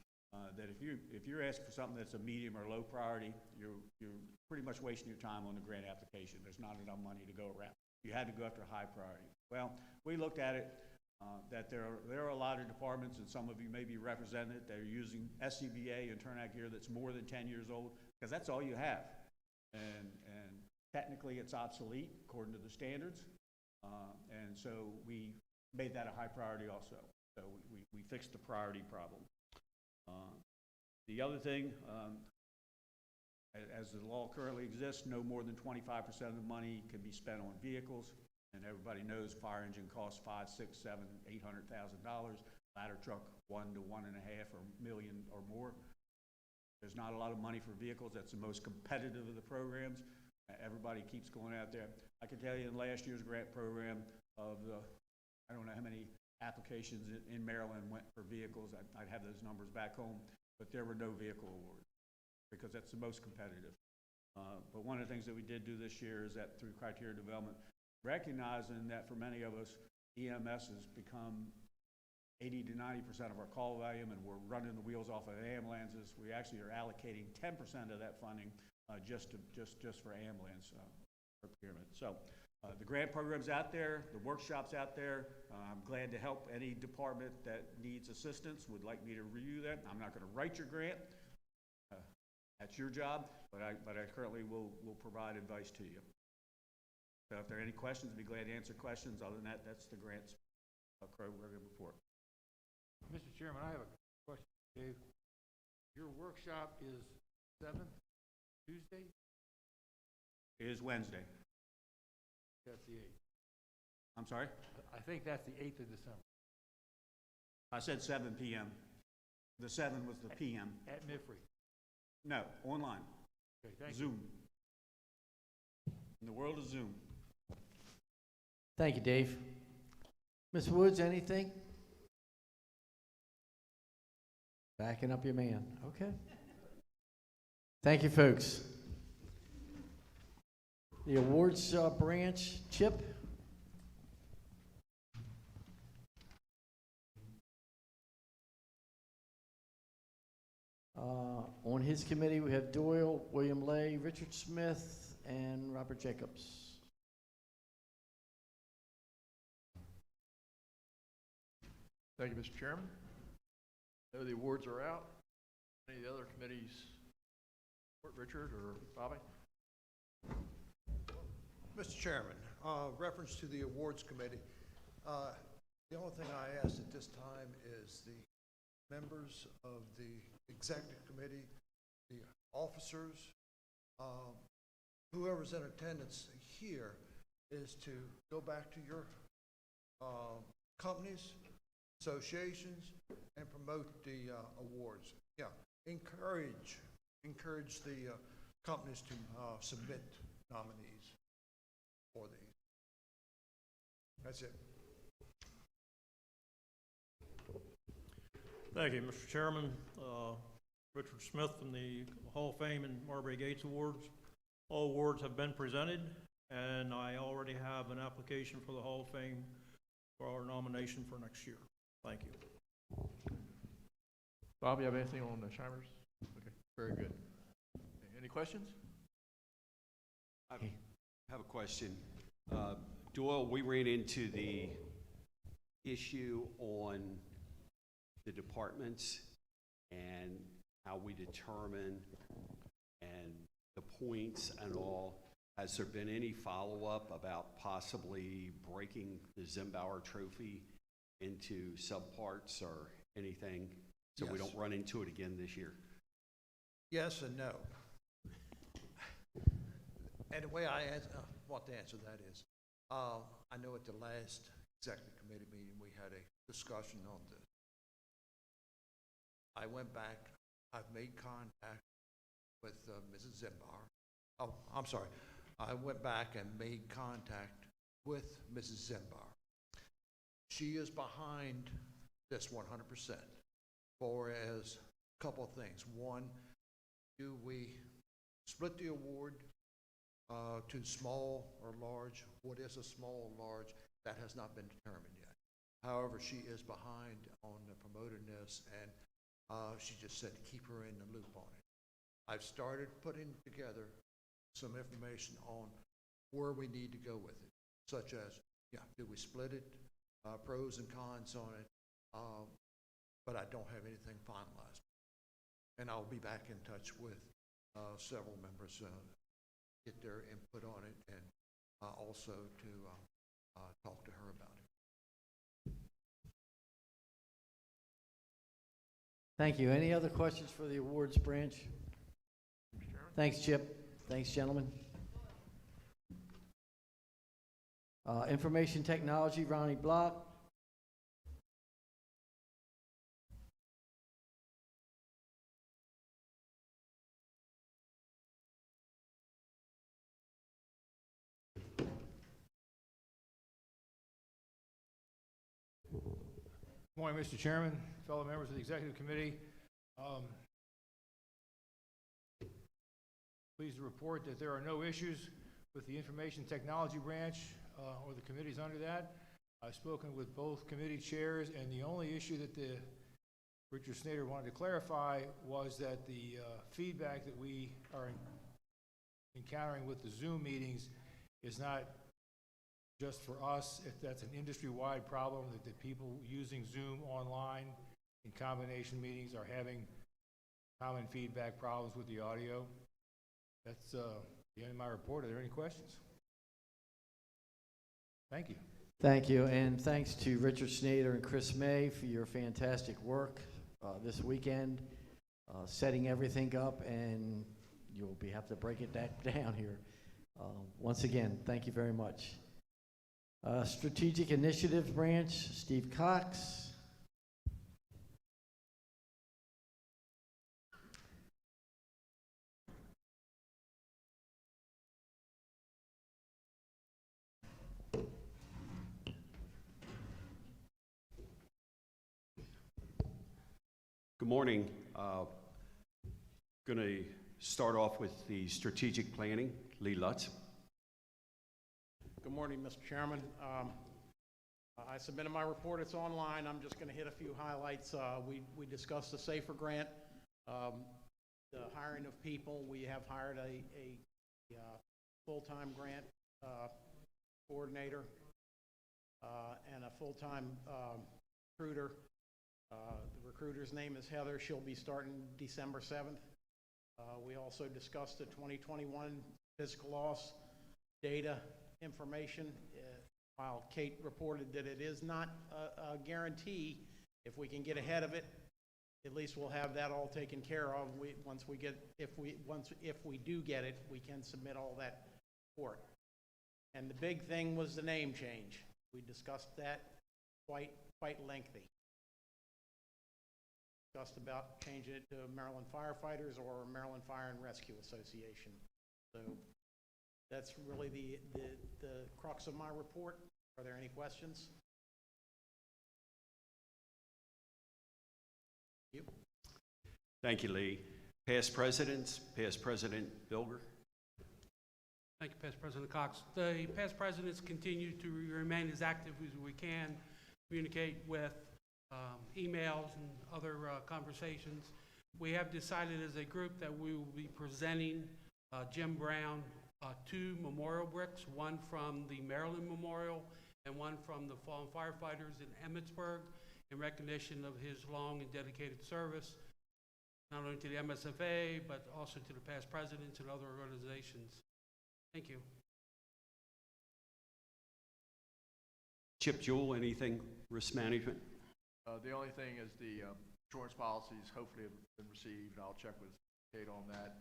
that if you're asking for something that's a medium or low priority, you're pretty much wasting your time on the grant application. There's not enough money to go around. You had to go after a high priority. Well, we looked at it that there are a lot of departments, and some of you may be represented, that are using SCBA and turnout gear that's more than 10 years old, because that's all you have. And technically it's obsolete according to the standards. And so we made that a high priority also. So we fixed the priority problem. The other thing, as the law currently exists, no more than 25% of the money can be spent on vehicles. And everybody knows fire engine costs $500,000, $600,000, $700,000, $800,000. Ladder truck $1 to $1.5 million or more. There's not a lot of money for vehicles. That's the most competitive of the programs. Everybody keeps going out there. I can tell you in last year's grant program of the, I don't know how many applications in Maryland went for vehicles. I'd have those numbers back home, but there were no vehicle awards because that's the most competitive. But one of the things that we did do this year is that through criteria development, recognizing that for many of us, EMS has become 80 to 90% of our call volume, and we're running the wheels off of ambulances. We actually are allocating 10% of that funding just for ambulance procurement. So the grant program's out there, the workshop's out there. I'm glad to help any department that needs assistance, would like me to review that. I'm not going to write your grant. That's your job, but I currently will provide advice to you. So if there are any questions, I'd be glad to answer questions. Other than that, that's the grants program report. Mr. Chairman, I have a question, Dave. Your workshop is 7th, Tuesday? It is Wednesday. That's the 8th. I'm sorry? I think that's the 8th of December. I said 7 p.m. The 7 was the p.m. At MIFRE. No, online. Okay, thank you. Zoom. In the world of Zoom. Thank you, Dave. Ms. Woods, anything? Backing up your man. Okay. Thank you, folks. The awards branch, Chip. On his committee, we have Doyle, William Lay, Richard Smith, and Robert Jacobs. Thank you, Mr. Chairman. I know the awards are out. Any of the other committees, Richard or Bobby? Mr. Chairman, reference to the awards committee, the only thing I ask at this time is the members of the executive committee, the officers, whoever's in attendance here, is to go back to your companies, associations, and promote the awards. Yeah, encourage the companies to submit nominees for these. That's it. Thank you, Mr. Chairman. Richard Smith from the Hall of Fame and Marbury Gates Awards. All awards have been presented, and I already have an application for the Hall of Fame for our nomination for next year. Thank you. Bob, you have anything on the Shimers? Okay, very good. Any questions? I have a question. Doyle, we ran into the issue on the departments and how we determine and the points and all. Has there been any follow-up about possibly breaking the Zimbauer Trophy into subparts or anything so we don't run into it again this year? Yes and no. And the way I want to answer that is, I know at the last executive committee meeting we had a discussion on this. I went back, I've made contact with Mrs. Zimbauer. Oh, I'm sorry. I went back and made contact with Mrs. Zimbauer. She is behind this 100%. For as a couple of things. One, do we split the award to small or large? What is a small or large? That has not been determined yet. However, she is behind on the promoting this, and she just said to keep her in the loop on it. I've started putting together some information on where we need to go with it, such as, do we split it, pros and cons on it, but I don't have anything finalized. And I'll be back in touch with several members, get their input on it, and also to talk to her about it. Thank you. Any other questions for the awards branch? Thanks, Chip. Thanks, gentlemen. Information technology, Ronnie Block. Good morning, Mr. Chairman, fellow members of the Executive Committee. Pleased to report that there are no issues with the Information Technology Branch or the committees under that. I've spoken with both committee chairs, and the only issue that Richard Snyder wanted to clarify was that the feedback that we are encountering with the Zoom meetings is not just for us. If that's an industry-wide problem, that the people using Zoom online in combination meetings are having common feedback problems with the audio. That's the end of my report. Are there any questions? Thank you. Thank you, and thanks to Richard Snyder and Chris May for your fantastic work this weekend, setting everything up, and you'll have to break it down here. Once again, thank you very much. Strategic Initiatives Branch, Steve Cox. Good morning. Going to start off with the strategic planning. Lee Lutz. Good morning, Mr. Chairman. I submitted my report. It's online. I'm just going to hit a few highlights. We discussed the SAFER grant, the hiring of people. We have hired a full-time grant coordinator and a full-time recruiter. The recruiter's name is Heather. She'll be starting December 7th. We also discussed the 2021 physical loss data information. While Kate reported that it is not a guarantee, if we can get ahead of it, at least we'll have that all taken care of. If we do get it, we can submit all that report. And the big thing was the name change. We discussed that quite lengthy. Discussed about changing it to Maryland Firefighters or Maryland Fire and Rescue Association. So that's really the crux of my report. Are there any questions? Thank you, Lee. Past presidents, past President Bilger. Thank you, Past President Cox. The past presidents continue to remain as active as we can, communicate with emails and other conversations. We have decided as a group that we will be presenting Jim Brown 2 memorial bricks, one from the Maryland Memorial and one from the fallen firefighters in Emmitsburg, in recognition of his long and dedicated service, not only to the MSFA, but also to the past presidents and other organizations. Thank you. Chip Jewell, anything risk management? The only thing is the insurance policies hopefully have been received. I'll check with Kate on that.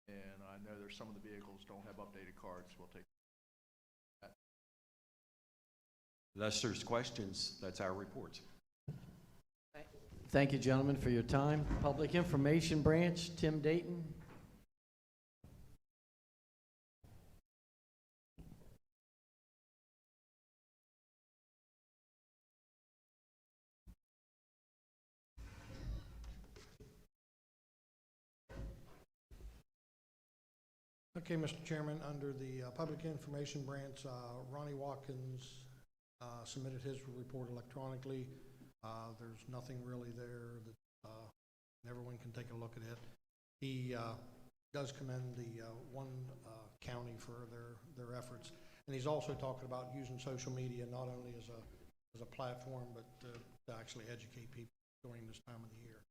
And I know there's some of the vehicles don't have updated cards. We'll take that. Unless there's questions, that's our report. Thank you, gentlemen, for your time. Public Information Branch, Tim Dayton. Okay, Mr. Chairman, under the Public Information Branch, Ronnie Watkins submitted his report electronically. There's nothing really there that everyone can take a look at it. He does commend the one county for their efforts, and he's also talking about using social media not only as a platform, but to actually educate people during this time of the year.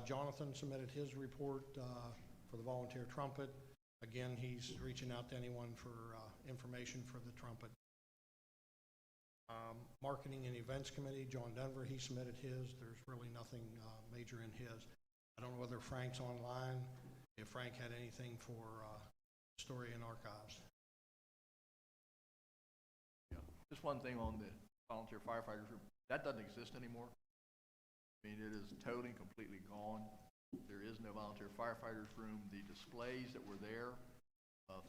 Jonathan submitted his report for the volunteer trumpet. Again, he's reaching out to anyone for information for the trumpet. Marketing and Events Committee, John Denver, he submitted his. There's really nothing major in his. I don't know whether Frank's online, if Frank had anything for Story and Archives. Yeah. Just one thing on the volunteer firefighters group. That doesn't exist anymore. I mean, it is totally, completely gone. There is no volunteer firefighters room. The displays that were there,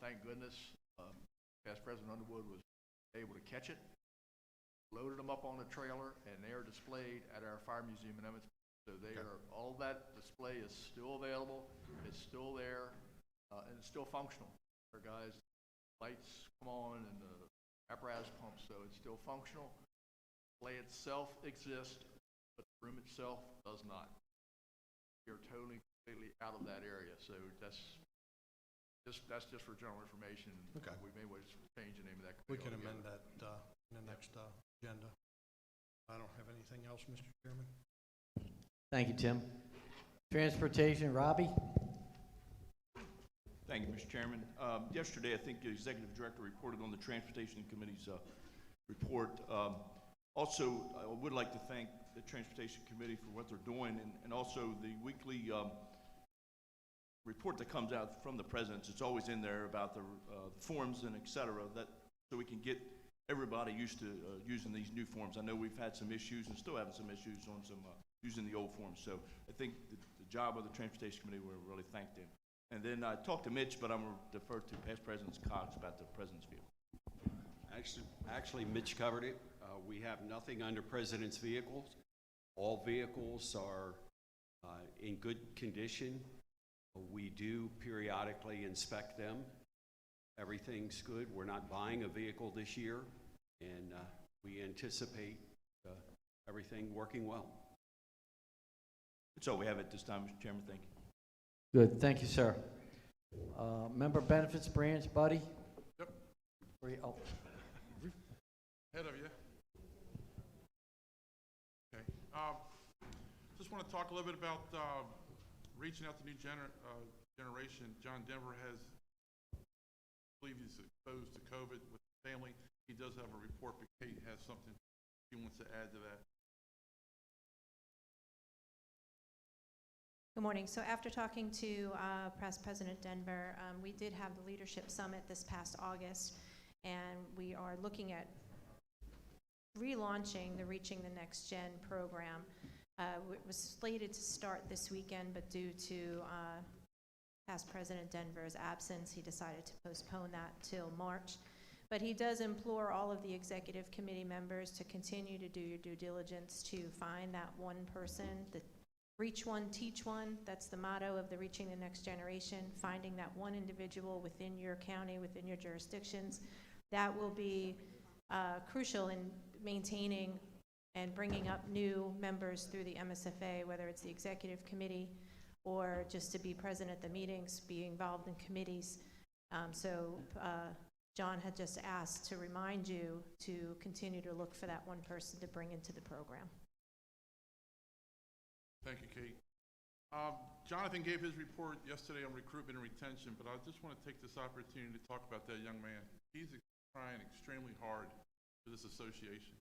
thank goodness, past President Underwood was able to catch it. loaded them up on a trailer, and they are displayed at our fire museum in Emmitsburg. So they are, all that display is still available, it's still there, and it's still functional. Our guys, lights come on and the apparatus pumps, so it's still functional. The display itself exists, but the room itself does not. You're totally, completely out of that area, so that's just for general information. Okay. We may want to change the name of that. We can committee amend altogether. that in the next agenda. I don't have anything else, Mr. Chairman. Thank you, Tim. Transportation, Robbie? Thank you, Mr. Chairman. Yesterday, I think the Executive Director reported on the Transportation Committee's report. Also, I would like to thank the Transportation Committee for what they're doing, and also the weekly report that comes out from the presidents. It's always in there about the forms and et cetera, that, so we can get everybody used to using these new forms. I know we've had some issues and still having some issues on some using the old forms. So I think the job of the Transportation Committee, we really thank them. And then I talked to Mitch, but I'm going to defer to past President Cox about the President's vehicle. Actually, Mitch covered it. We have nothing under President's vehicles. All vehicles are in good condition. We do periodically inspect them. Everything's good. We're not buying a vehicle this year, and we anticipate everything working well. That's all we have at this time, Mr. Chairman. Thank you. Good, thank you, sir. Member Benefits Branch, Buddy? Yep. Oh. Ahead of you. Okay. Just want to talk a little bit about reaching out to new generation. John Denver has, I believe he's exposed to COVID with his family. He does have a report, but Kate has something she wants to add to that. Good morning. So after talking to Past President Denver, we did have the Leadership Summit this past August, and we are looking at relaunching the Reaching the Next Gen program. It was slated to start this weekend, but due to Past President Denver's absence, he decided to postpone that till March. But he does implore all of the executive committee members to continue to do your due diligence to find that one person, that reach one, teach one. That's the motto of the Reaching the Next Generation, finding that one individual within your county, within your jurisdictions. That will be crucial in maintaining and bringing up new members through the MSFA, whether it's the executive committee or just to be present at the meetings, be involved in committees. John had just asked to remind you to continue to look for that one person to bring into the program. Thank you, Kate. Jonathan gave his report yesterday on recruitment and retention, but I just want to take this opportunity to talk about that young man. He's trying extremely hard for this association.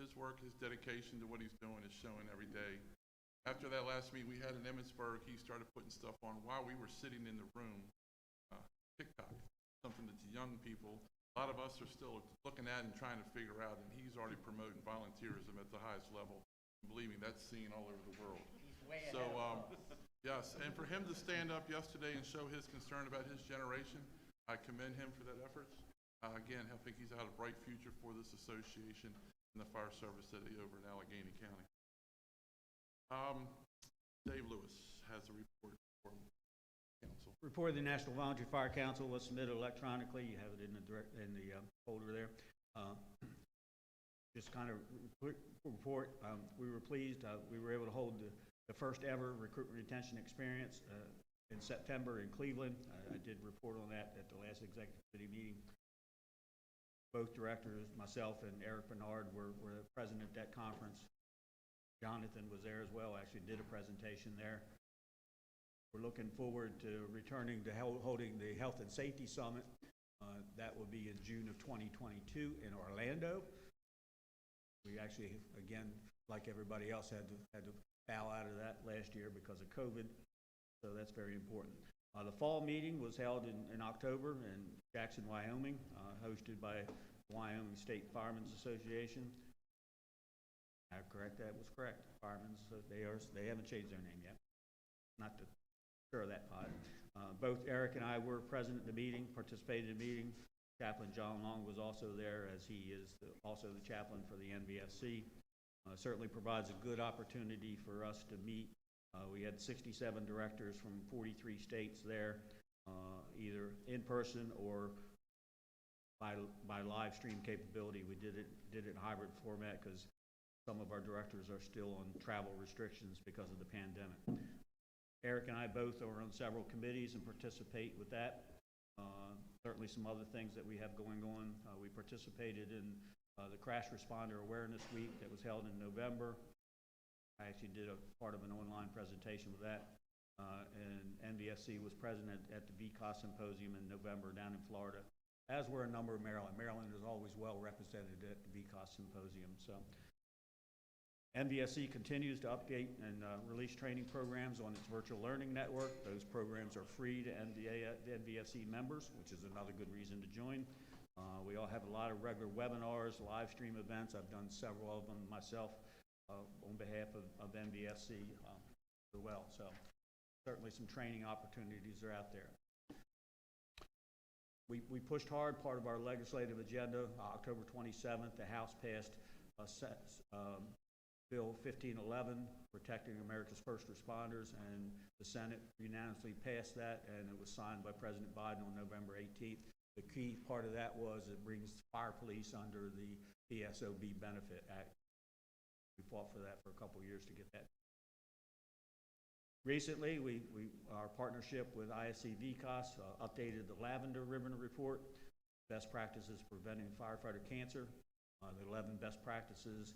His work, his dedication to what he's doing is showing every day. After that last meeting we had in Emmitsburg, he started putting stuff on while we were sitting in the room. TikTok, something that the young people, a lot of us are still looking at and trying to figure out, and he's already promoting volunteerism at the highest level. Believe me, that's seen all over the world. So, yes, and for him to stand up yesterday and show his concern about his generation, I commend him for that effort. Again, I think he's had a bright future for this association and the fire service city over in Allegheny County. Dave Lewis has a report for council. Report of the National Volunteer Fire Council was submitted electronically. You have it in the folder there. Just kind of report, we were pleased. We were able to hold the first ever recruitment retention experience in September in Cleveland. I did report on that at the last executive committee meeting. Both directors, myself and Eric Bernard, were present at that conference. Jonathan was there as well, actually did a presentation there. We're looking forward to returning to holding the Health and Safety Summit. That will be in June of 2022 in Orlando. We actually, again, like everybody else, had to bow out of that last year because of COVID, so that's very important. The fall meeting was held in October in Jackson, Wyoming, hosted by the Wyoming State Firemen's Association. Correct, that was correct. Firemen's, they haven't changed their name yet. Not to stir that pot. Both Eric and I were present at the meeting, participated in the meeting. Chaplain John Long was also there, as he is also the chaplain for the NVSC. Certainly provides a good opportunity for us to meet. We had 67 directors from 43 states there, either in person or by live stream capability. We did it in hybrid format because some of our directors are still on travel restrictions because of the pandemic. Eric and I both are on several committees and participate with that. Certainly some other things that we have going on. We participated in the Crash Responder Awareness Week that was held in November. I actually did a part of an online presentation with that. And NVSC was present at the VCOS Symposium in November down in Florida, as were a number of Maryland. Maryland is always well represented at the VCOS Symposium. So NVSC continues to update and release training programs on its virtual learning network. Those programs are free to NVSC members, which is another good reason to join. We all have a lot of regular webinars, live stream events. I've done several of them myself on behalf of NVSC as well. So certainly some training opportunities are out there. We pushed hard. Part of our legislative agenda, October 27th, the House passed Bill 1511, Protecting America's First Responders, and the Senate unanimously passed that, and it was signed by President Biden on November 18th. The key part of that was it brings fire police under the PSOB Benefit Act. We fought for that for a couple years to get that. Recently, our partnership with ISC VCOS updated the Lavender Ribbon Report, Best Practices Preventing Firefighter Cancer, the 11 best practices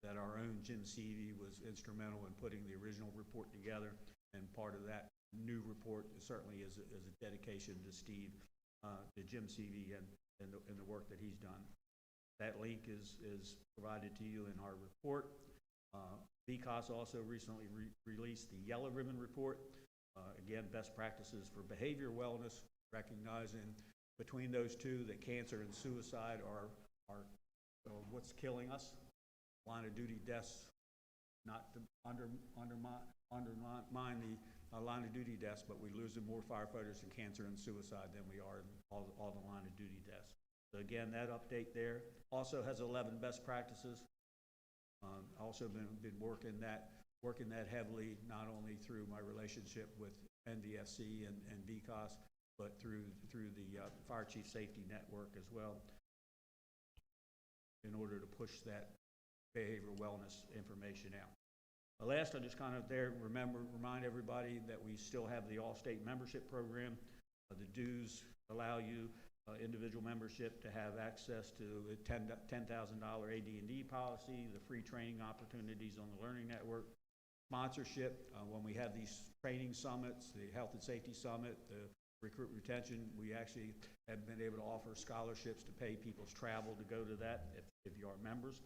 that our own Jim Seavey was instrumental in putting the original report together, and part of that new report certainly is a dedication to Steve, to Jim Seavey and the work that he's done. That link is provided to you in our report. VCOS also recently released the Yellow Ribbon Report. Again, best practices for behavior wellness, recognizing between those two that cancer and suicide are what's killing us. Line of duty deaths, not to undermine the line of duty deaths, but we're losing more firefighters in cancer and suicide than we are in all the line of duty deaths. So again, that update there also has 11 best practices. Also been working that heavily, not only through my relationship with NVSC and VCOS, but through the Fire Chief Safety Network as well, in order to push that behavioral wellness information out. Last, I just kind of remind everybody that we still have the Allstate membership program. The dues allow you individual membership to have access to a $10,000 AD&D policy, the free training opportunities on the Learning Network, sponsorship. When we have these training summits, the Health and Safety Summit, the Recruitment and Retention, we actually have been able to offer scholarships to pay people's travel to go to that if you are members.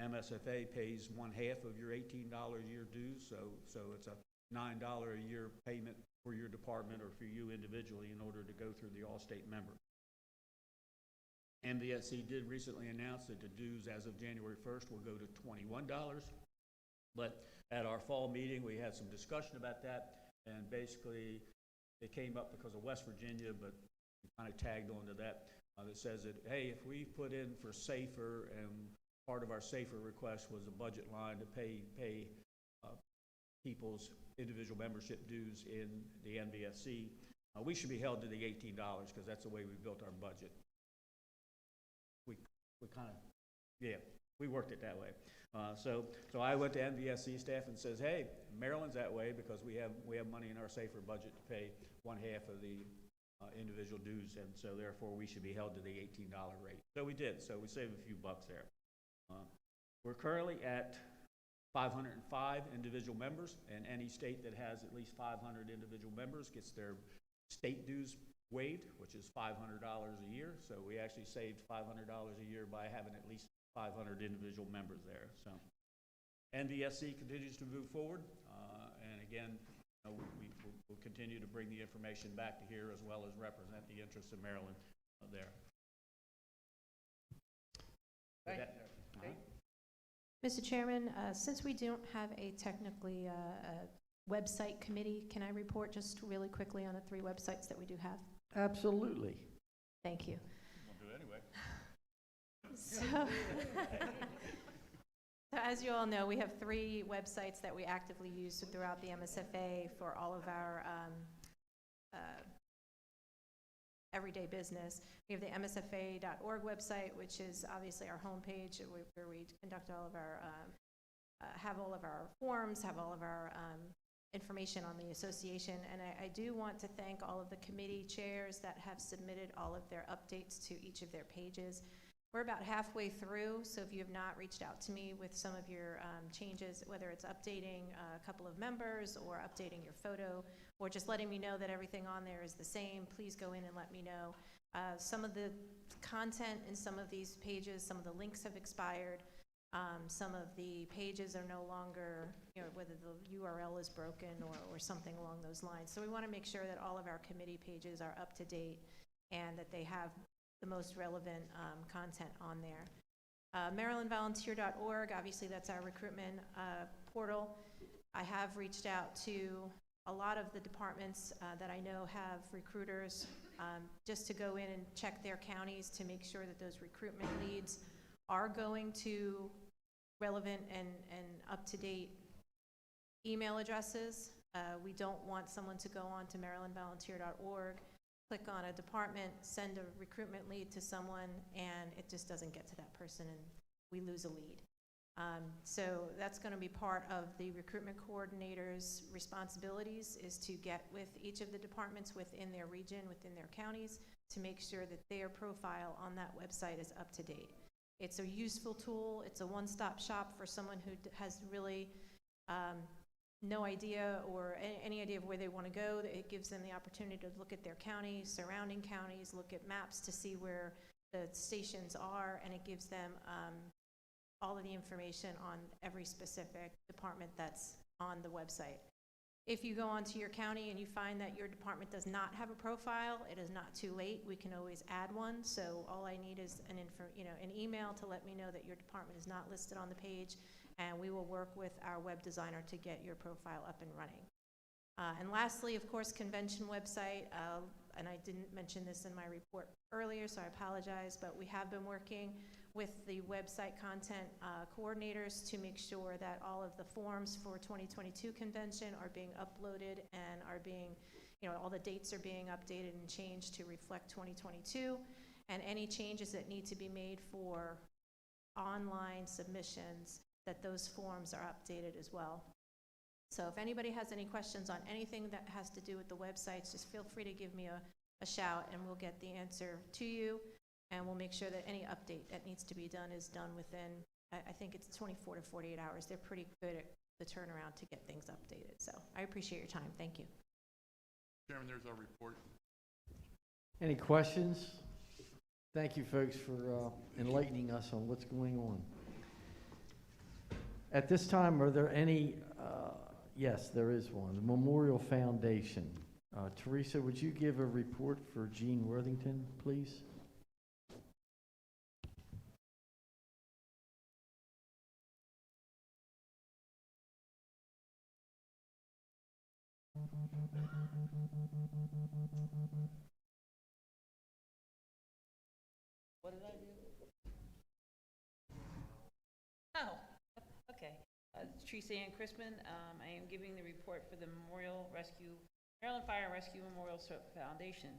MSFA pays 1/2 of your $18 a year dues, so it's a $9 a year payment for your department or for you individually in order to go through the Allstate member. NVSC did recently announce that the dues as of January 1st will go to $21, but at our fall meeting we had some discussion about that, and basically it came up because of West Virginia, but we kind of tagged onto that. That says that, hey, if we put in for SAFER, and part of our SAFER request was a budget line to pay people's individual membership dues in the NVSC, we should be held to the $18 because that's the way we built our budget. We kind of, yeah, we worked it that way. So I went to NVSC staff and says, hey, Maryland's that way because we have money in our SAFER budget to pay 1/2 of the individual dues, and so therefore we should be held to the $18 rate. So we did. So we saved a few bucks there. We're currently at 505 individual members, and any state that has at least 500 individual members gets their state dues waived, which is $500 a year. So we actually saved $500 a year by having at least 500 individual members there. So NVSC continues to move forward, and again, we'll continue to bring the information back to here as well as represent the interests of Maryland there. Thank you. Mr. Chairman, since we don't have a technically website committee, can I report just really quickly on the 3 websites that we do have? Absolutely. Thank you. So, so as you all know, we have 3 websites that we actively use throughout the MSFA for all of our everyday business. We have the MSFA.org website, which is obviously our homepage where we conduct all of our, have all of our forms, have all of our information on the association. And I do want to thank all of the committee chairs that have submitted all of their updates to each of their pages. We're about halfway through, so if you have not reached out to me with some of your changes, whether it's updating a couple of members or updating your photo or just letting me know that everything on there is the same, please go in and let me know. Some of the content in some of these pages, some of the links have expired. Some of the pages are no longer, you know, whether the URL is broken or something along those lines. So we want to make sure that all of our committee pages are up to date and that they have the most relevant content on there. MarylandVolunteer.org, obviously that's our recruitment portal. I have reached out to a lot of the departments that I know have recruiters just to go in and check their counties to make sure that those recruitment leads are going to relevant and up-to-date email addresses. We don't want someone to go on to MarylandVolunteer.org, click on a department, send a recruitment lead to someone, and it just doesn't get to that person and we lose a lead. So that's going to be part of the recruitment coordinator's responsibilities, is to get with each of the departments within their region, within their counties, to make sure that their profile on that website is up to date. It's a useful tool. It's a one-stop shop for someone who has really no idea or any idea of where they want to go. It gives them the opportunity to look at their counties, surrounding counties, look at maps to see where the stations are, and it gives them all of the information on every specific department that's on the website. If you go onto your county and you find that your department does not have a profile, it is not too late. We can always add one. So all I need is an email to let me know that your department is not listed on the page, and we will work with our web designer to get your profile up and running. And lastly, of course, convention website, and I didn't mention this in my report earlier, so I apologize, but we have been working with the website content coordinators to make sure that all of the forms for 2022 convention are being uploaded and are being, all the dates are being updated and changed to reflect 2022, and any changes that need to be made for online submissions, that those forms are updated as well. So if anybody has any questions on anything that has to do with the websites, just feel free to give me a shout and we'll get the answer to you, and we'll make sure that any update that needs to be done is done within, I think it's 24 to 48 hours. They're pretty good at the turnaround to get things updated. So I appreciate your time. Thank you. Chairman, there's our report. Any questions? Thank you, folks, for enlightening us on what's going on. At this time, are there any, yes, there is one, the Memorial Foundation. Teresa, would you give a report for Gene Worthington, please? What did I do? Oh, okay. Teresa Ann Chrisman. I am giving the report for the Maryland Fire and Rescue Memorial Foundation.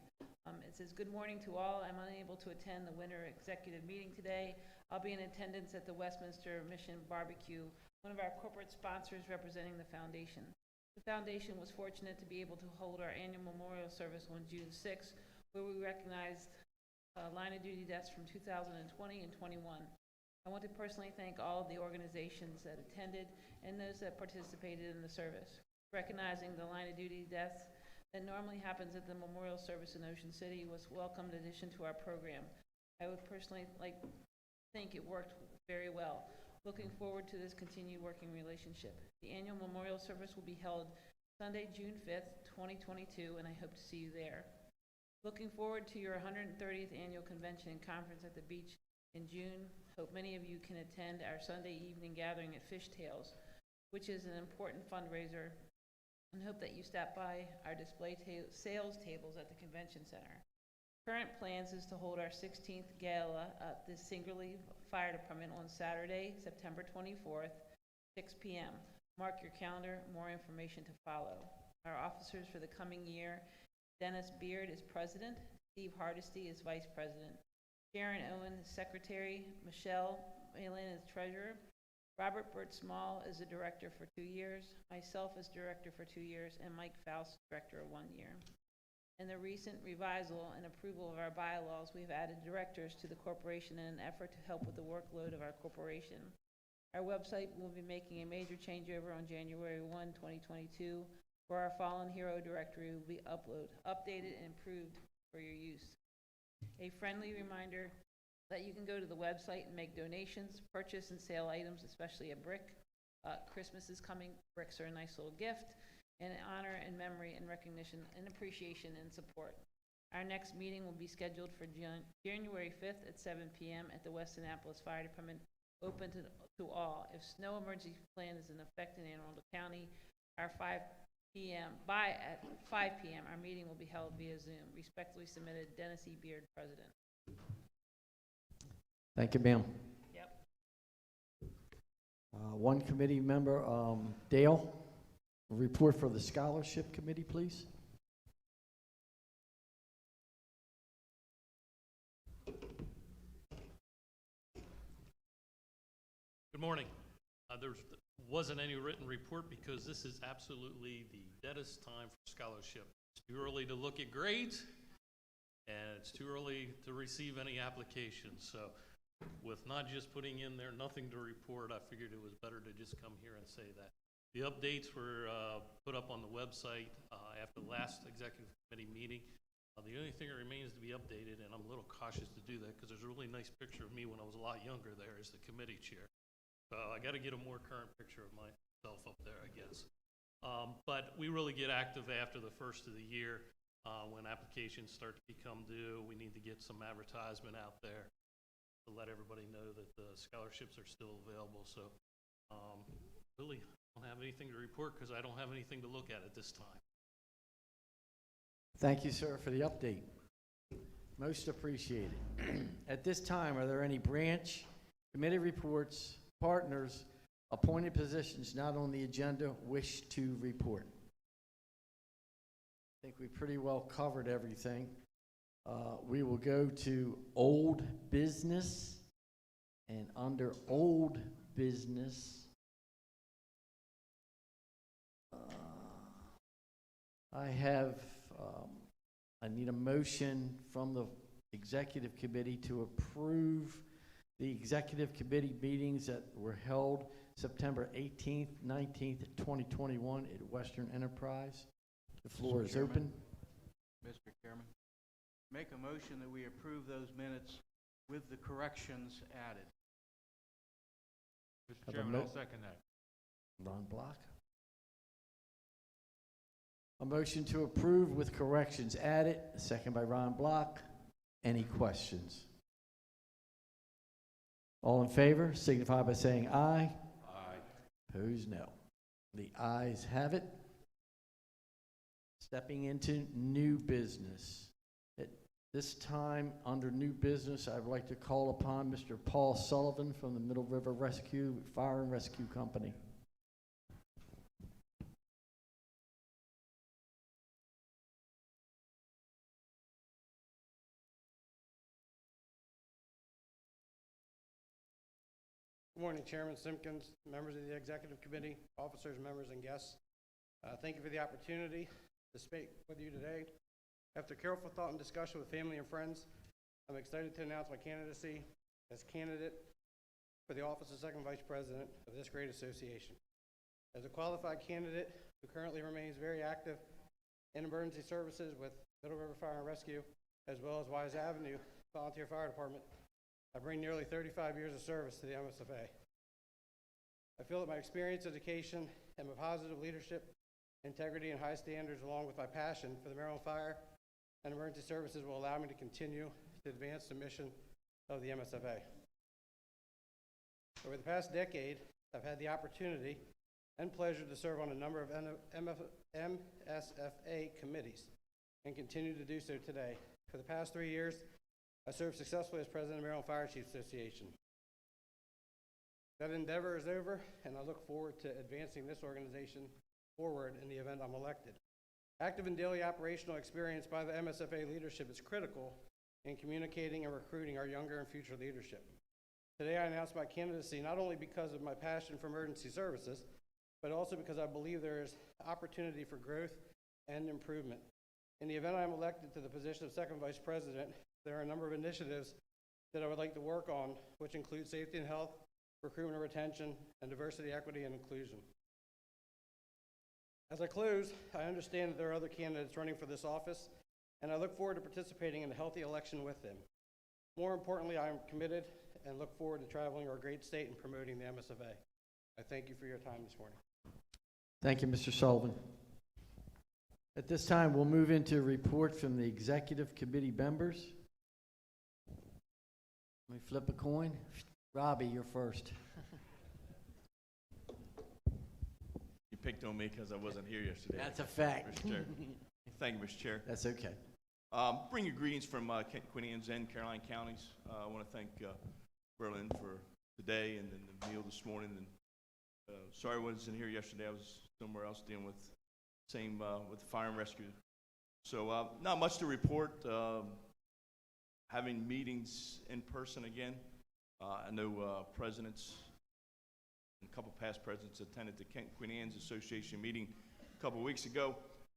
It says, good morning to all. I'm unable to attend the winter executive meeting today. I'll be in attendance at the Westminster Mission Barbecue, one of our corporate sponsors representing the foundation. The foundation was fortunate to be able to hold our annual memorial service on June 6th, where we recognized line of duty deaths from 2020 and 21. I want to personally thank all of the organizations that attended and those that participated in the service. Recognizing the line of duty deaths that normally happens at the memorial service in Ocean City was a welcomed addition to our program. I would personally think it worked very well. Looking forward to this continued working relationship. The annual memorial service will be held Sunday, June 5th, 2022, and I hope to see you there. Looking forward to your 130th annual convention and conference at the beach in June. Hope many of you can attend our Sunday evening gathering at Fishtails, which is an important fundraiser, and hope that you stop by our display sales tables at the convention center. Current plans is to hold our 16th gala at the Singerly Fire Department on Saturday, September 24th, 6 p.m. Mark your calendar, more information to follow. Our officers for the coming year: Dennis Beard is president, Steve Hardesty is vice president, Sharon Owen is secretary, Michelle Malin is treasurer, Robert Burt Small is the director for 2 years, myself as director for 2 years, and Mike Faust, director of 1 year. In the recent revisal and approval of our bylaws, we've added directors to the corporation in an effort to help with the workload of our corporation. Our website will be making a major changeover on January 1, 2022, where our Fallen Hero directory will be updated and improved for your use. A friendly reminder that you can go to the website and make donations, purchase and sell items, especially a brick. Christmas is coming. Bricks are a nice little gift in honor and memory and recognition and appreciation and support. Our next meeting will be scheduled for January 5th at 7 p.m. at the West Annapolis Fire Department, open to all. If snow emergency plan is in effect in Anne Arundel County, at 5 p.m., our meeting will be held via Zoom. Respectfully submitted, Dennis E. Beard, President. Thank you, ma'am. Yep. One committee member, Dale, report for the Scholarship Committee, please. Good morning. There wasn't any written report because this is absolutely the deadest time for scholarship. It's too early to look at grades, and it's too early to receive any applications. So with not just putting in there nothing to report, I figured it was better to just come here and say that. The updates were put up on the website after the last executive committee meeting. The only thing that remains to be updated, and I'm a little cautious to do that because there's a really nice picture of me when I was a lot younger there as the committee chair. So I got to get a more current picture of myself up there, I guess. But we really get active after the first of the year when applications start to become due. We need to get some advertisement out there to let everybody know that the scholarships are still available. So really, I don't have anything to report because I don't have anything to look at this time. Thank you, sir, for the update. Most appreciated. At this time, are there any branch, committee reports, partners, appointed positions not on the agenda wish to report? I think we pretty well covered everything. We will go to old business, and under old business, I need a motion from the executive committee to approve the executive committee meetings that were held September 18th, 19th, 2021 at Western Enterprise. The floor is open. Mr. Chairman, make a motion that we approve those minutes with the corrections added. Mr. Chairman, I'll second that. Ron Block. A motion to approve with corrections added, second by Ron Block. Any questions? All in favor, signify by saying aye. Aye. Opposed, no. The ayes have it. Stepping into new business. At this time, under new business, I would like to call upon Mr. Paul Sullivan from the Middle River Rescue Fire and Rescue Company. Good morning, Chairman Simpkins, members of the Executive Committee, officers, members, and guests. Thank you for the opportunity to speak with you today. After careful thought and discussion with family and friends, I'm excited to announce my candidacy as candidate for the office of Second Vice President of this great association. As a qualified candidate who currently remains very active in emergency services with Middle River Fire and Rescue, as well as Wise Avenue Volunteer Fire Department, I bring nearly 35 years of service to the MSFA. I feel that my experience, education, and my positive leadership, integrity, and high standards, along with my passion for the Maryland Fire and Emergency Services, will allow me to continue to advance the mission of the MSFA. Over the past decade, I've had the opportunity and pleasure to serve on a number of MSFA committees and continue to do so today. For the past 3 years, I served successfully as president of the Maryland Fire Chiefs Association. That endeavor is over, and I look forward to advancing this organization forward in the event I'm elected. Active and daily operational experience by the MSFA leadership is critical in communicating and recruiting our younger and future leadership. Today, I announce my candidacy not only because of my passion for emergency services, but also because I believe there is opportunity for growth and improvement. In the event I am elected to the position of second vice president, there are a number of initiatives that I would like to work on, which include safety and health, recruitment and retention, and diversity, equity, and inclusion. As I close, I understand that there are other candidates running for this office, and I look forward to participating in a healthy election with them. More importantly, I am committed and look forward to traveling our great state and promoting the MSFA. I thank you for your time this morning. Thank you, Mr. Sullivan. At this time, we'll move into a report from the executive committee members. Let me flip a coin. Robbie, you're first. You picked on me because I wasn't here yesterday. That's a fact. Mr. Chair. Thank you, Mr. Chair. That's okay. Bring your greetings from Kent, Queen Anne's, and Caroline counties. I want to thank Berlin for today and then the meal this morning. And sorry I wasn't here yesterday. I was somewhere else dealing with with the fire and rescue. So not much to report. Having meetings in person again. I know presidents and a couple past presidents attended the Kent Queen Anne's Association meeting a couple weeks ago.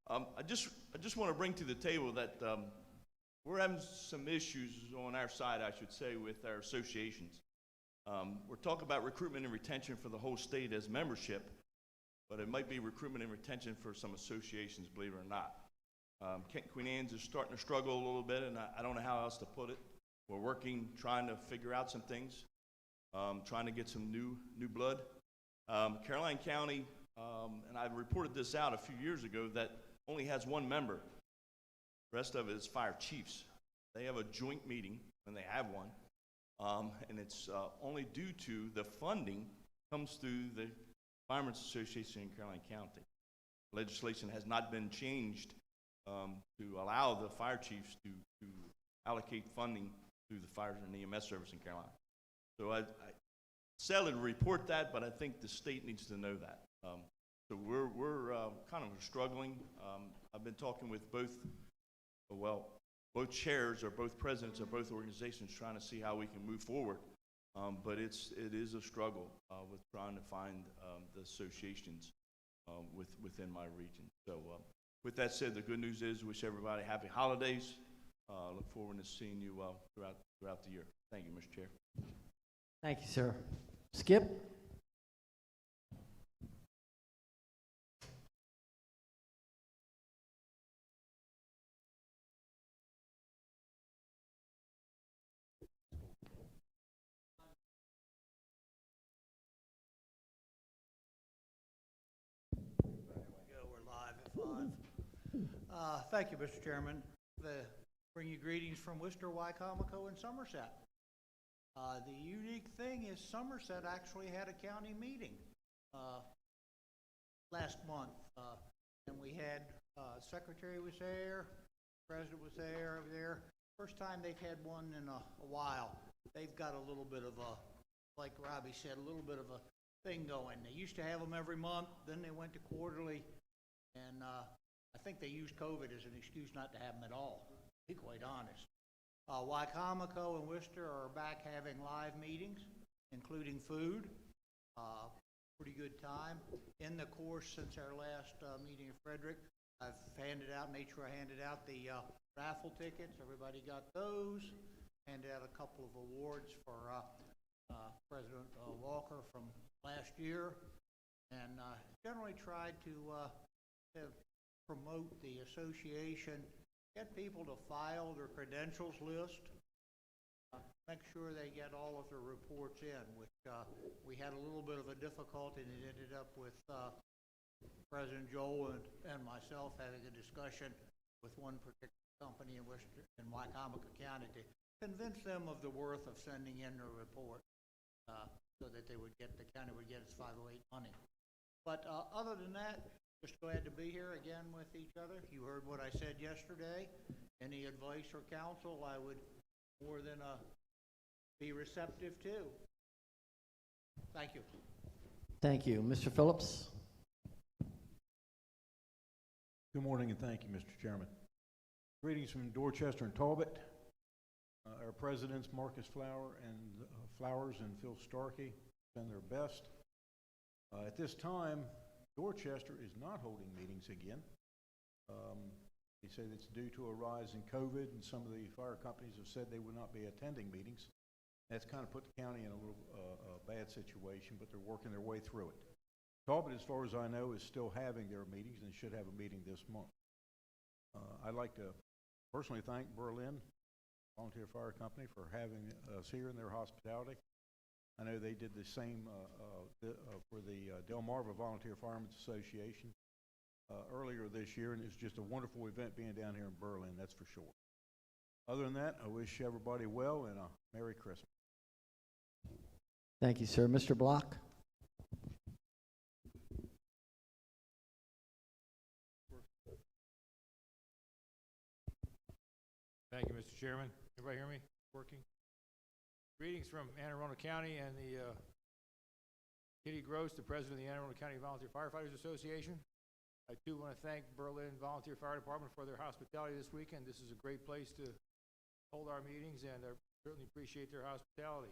I just want to bring to the table that we're having some issues on our side, I should say, with our associations. We're talking about recruitment and retention for the whole state as membership, but it might be recruitment and retention for some associations, believe it or not. Kent Queen Anne's is starting to struggle a little bit, and I don't know how else to put it. We're working, trying to figure out some things, trying to get some new blood. Caroline County, and I reported this out a few years ago, that only has one member. The rest of it is fire chiefs. They have a joint meeting when they have one, and it's only due to the funding comes through the Firemen's Association in Caroline County. Legislation has not been changed to allow the fire chiefs to allocate funding through the fire and EMS service in Carolina. So I sadly to report that, but I think the state needs to know that. So we're kind of struggling. I've been talking with both chairs or both presidents of both organizations trying to see how we can move forward. But it is a struggle with trying to find the associations within my region. So with that said, the good news is wish everybody happy holidays. Look forward to seeing you throughout the year. Thank you, Mr. Chair. Thank you, sir. Skip? We're live at 5. Thank you, Mr. Chairman. Bring you greetings from Worcester, Wycomico, and Somerset. The unique thing is Somerset actually had a county meeting last month, and we had secretary was there, president was there over there. First time they've had one in a while. They've got a little bit of a, like Robbie said, a little bit of a thing going. They used to have them every month, then they went to quarterly, and I think they used COVID as an excuse not to have them at all, to be quite honest. Wycomico and Worcester are back having live meetings, including food. Pretty good time. In the course, since our last meeting in Frederick, I've made sure I handed out the raffle tickets. Everybody got those. Handed out a couple of awards for President Walker from last year. And generally tried to promote the association, get people to file their credentials list, make sure they get all of their reports in, which we had a little bit of a difficulty, and it ended up with President Joel and myself having a discussion with one particular company in Wycomico County to convince them of the worth of sending in their report so that the county would get its 508 money. But other than that, Just glad to be here again with each other. You heard what I said yesterday. Any advice or counsel, I would more than be receptive to. Thank you. Thank you. Mr. Phillips? Good morning and thank you, Mr. Chairman. Greetings from Dorchester and Talbot. Our presidents, Marcus Flowers and Phil Starkey, done their best. At this time, Dorchester is not holding meetings again. They say it's due to a rise in COVID, and some of the fire companies have said they will not be attending meetings. That's kind of put the county in a little bad situation, but they're working their way through it. Talbot, as far as I know, is still having their meetings and should have a meeting this month. I'd like to personally thank Berlin Volunteer Fire Company for having us here in their hospitality. I know they did the same for the Delmarva Volunteer Firemen's Association earlier this year, and it's just a wonderful event being down here in Berlin, that's for sure. Other than that, I wish everybody well and a Merry Christmas. Thank you, sir. Mr. Block? Thank you, Mr. Chairman. Everybody hear me? Working? Greetings from Anne Arundel County and the Kitty Gross, the president of the Anne Arundel County Volunteer Firefighters Association. I too want to thank Berlin Volunteer Fire Department for their hospitality this weekend. This is a great place to hold our meetings, and I certainly appreciate their hospitality.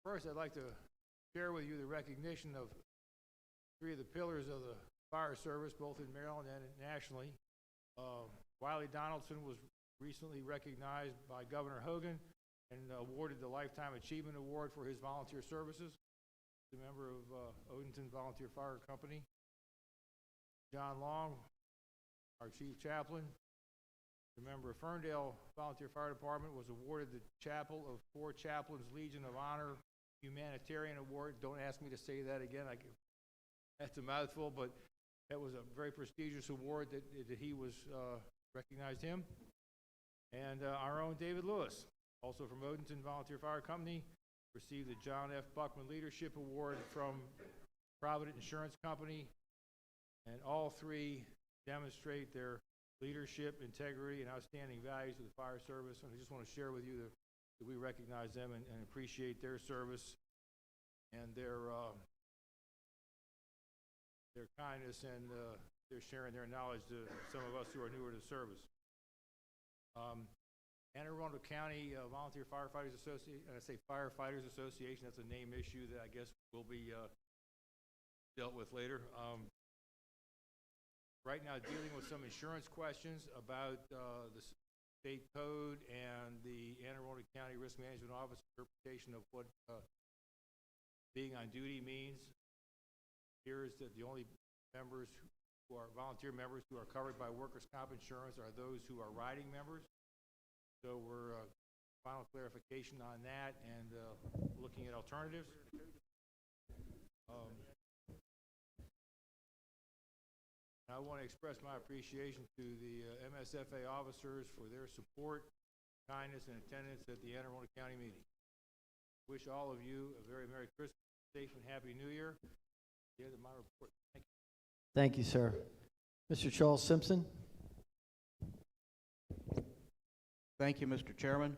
First, I'd like to share with you the recognition of three of the pillars of the fire service, both in Maryland and nationally. Wiley Donaldson was recently recognized by Governor Hogan and awarded the Lifetime Achievement Award for his volunteer services. He's a member of Odenton Volunteer Fire Company. John Long, our chief chaplain, a member of Ferndale Volunteer Fire Department, was awarded the Chapel of Four Chaplains Legion of Honor Humanitarian Award. Don't ask me to say that again. That's a mouthful, but that was a very prestigious award that he was recognized him. And our own David Lewis, also from Odenton Volunteer Fire Company, received the John F. Buckman Leadership Award from Provident Insurance Company. And all three demonstrate their leadership, integrity, and outstanding values of the fire service. And I just want to share with you that we recognize them and appreciate their service and their kindness and their sharing their knowledge to some of us who are newer to service. Anne Arundel County Volunteer Firefighters Association, and I say Firefighters Association, that's a name issue that I guess will be dealt with later. Right now, dealing with some insurance questions about the state code and the Anne Arundel County Risk Management Office interpretation of what being on duty means. Here is that the only members who are volunteer members who are covered by workers' comp insurance are those who are riding members. So we're final clarification on that and looking at alternatives. I want to express my appreciation to the MSFA officers for their support, kindness, and attendance at the Anne Arundel County meeting. Wish all of you a very Merry Christmas, safe and Happy New Year. The end of my report. Thank you. Thank you, sir. Mr. Charles Simpson? Thank you, Mr. Chairman.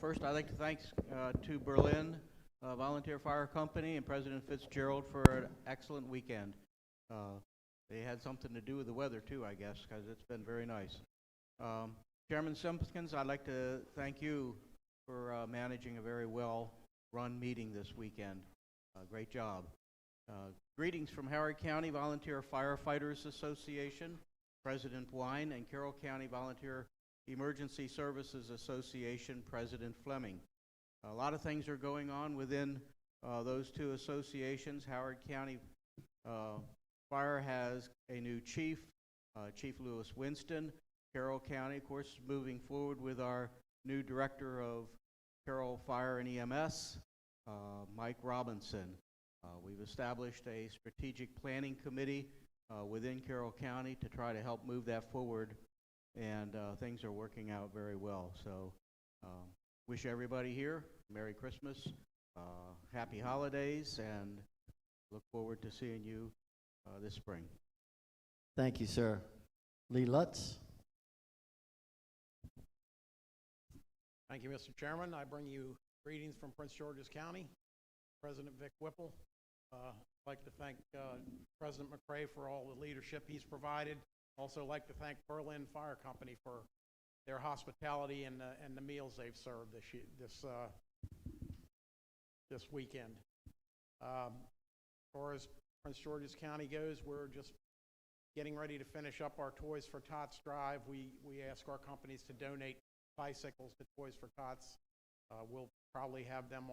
First, I'd like to thank to Berlin Volunteer Fire Company and President Fitzgerald for an excellent weekend. They had something to do with the weather, too, I guess, because it's been very nice. Chairman Simpkins, I'd like to thank you for managing a very well-run meeting this weekend. Great job. Greetings from Howard County Volunteer Firefighters Association, President Wine, and Carroll County Volunteer Emergency Services Association, President Fleming. A lot of things are going on within those two associations. Howard County Fire has a new chief, Chief Lewis Winston. Carroll County, of course, is moving forward with our new director of Carroll Fire and EMS, Mike Robinson. We've established a strategic planning committee within Carroll County to try to help move that forward, and things are working out very well. So wish everybody here Merry Christmas, Happy Holidays, and look forward to seeing you this spring. Thank you, sir. Lee Lutz. Thank you, Mr. Chairman. I bring you greetings from Prince George's County. President Vic Whipple. I'd like to thank President McRae for all the leadership he's provided. Also like to thank Berlin Fire Company for their hospitality and the meals they've served this weekend. As far as Prince George's County goes, we're just getting ready to finish up our Toys for Tots drive. We ask our companies to donate bicycles to Toys for Tots. We'll probably have them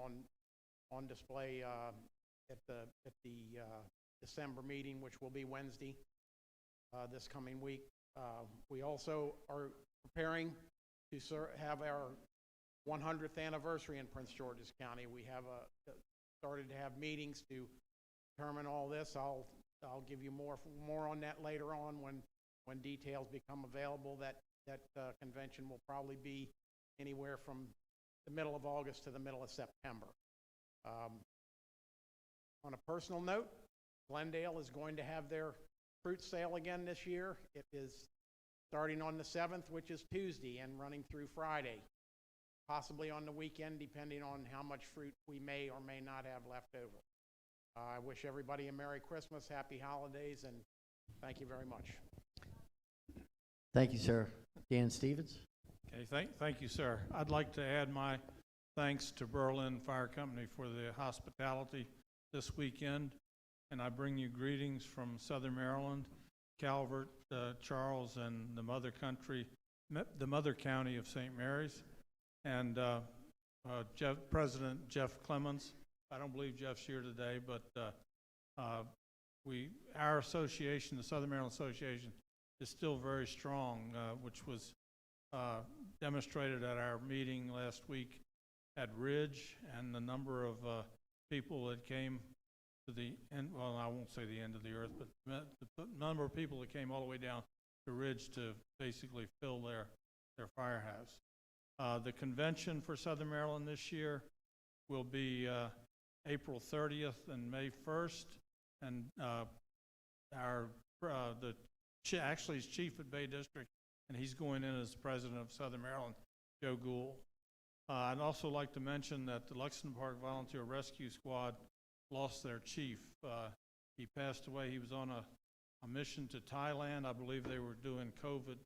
on display at the December meeting, which will be Wednesday this coming week. We also are preparing to have our 100th anniversary in Prince George's County. We have started to have meetings to determine all this. I'll give you more on that later on when details become available. That convention will probably be anywhere from the middle of August to the middle of September. On a personal note, Glendale is going to have their fruit sale again this year. It is starting on the 7th, which is Tuesday, and running through Friday, possibly on the weekend, depending on how much fruit we may or may not have left over. I wish everybody a Merry Christmas, Happy Holidays, and thank you very much. Thank you, sir. Dan Stevens. Okay, thank you, sir. I'd like to add my thanks to Berlin Fire Company for the hospitality this weekend, and I bring you greetings from Southern Maryland, Calvert, Charles, and the mother county of St. Mary's, and President Jeff Clemens. I don't believe Jeff's here today, but our association, the Southern Maryland Association, is still very strong, which was demonstrated at our meeting last week at Ridge, and the number of people that came to the end, well, I won't say the end of the earth, but the number of people that came all the way down to Ridge to basically fill their firehouse. The convention for Southern Maryland this year will be April 30th and May 1st, and actually he's chief at Bay District, and he's going in as president of Southern Maryland, Joe Gould. I'd also like to mention that the Luxembourg Volunteer Rescue Squad lost their chief. He passed away. He was on a mission to Thailand. I believe they were doing COVID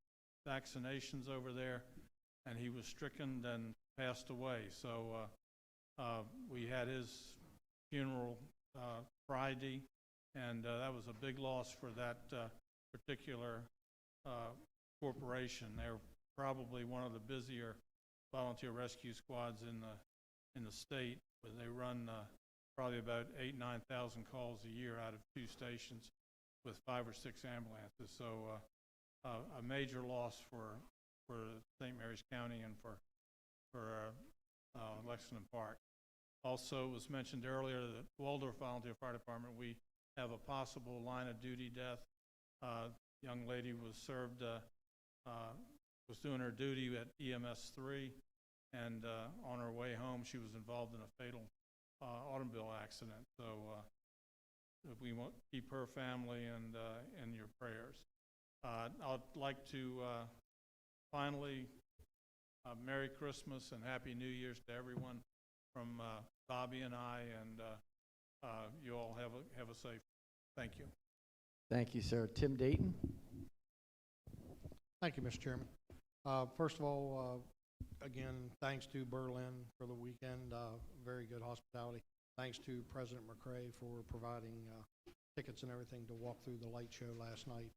vaccinations over there, and he was stricken and passed away. So we had his funeral Friday, and that was a big loss for that particular corporation. They're probably one of the busier volunteer rescue squads in the state, but they run probably about 8,000-9,000 calls a year out of 2 stations with 5 or 6 ambulances. So a major loss for St. Mary's County and for Lexington Park. Also, was mentioned earlier that Waldorf Volunteer Fire Department, we have a possible line of duty death. Young lady was served, was doing her duty at EMS 3, and on her way home, she was involved in a fatal automobile accident. So we want to keep her family and in your prayers. I'd like to finally Merry Christmas and Happy New Year's to everyone from Bobby and I, and you all have a safe. Thank you. Thank you, sir. Tim Dayton. Thank you, Mr. Chairman. First of all, again, thanks to Berlin for the weekend. Very good hospitality. Thanks to President McRae for providing tickets and everything to walk through the light show last night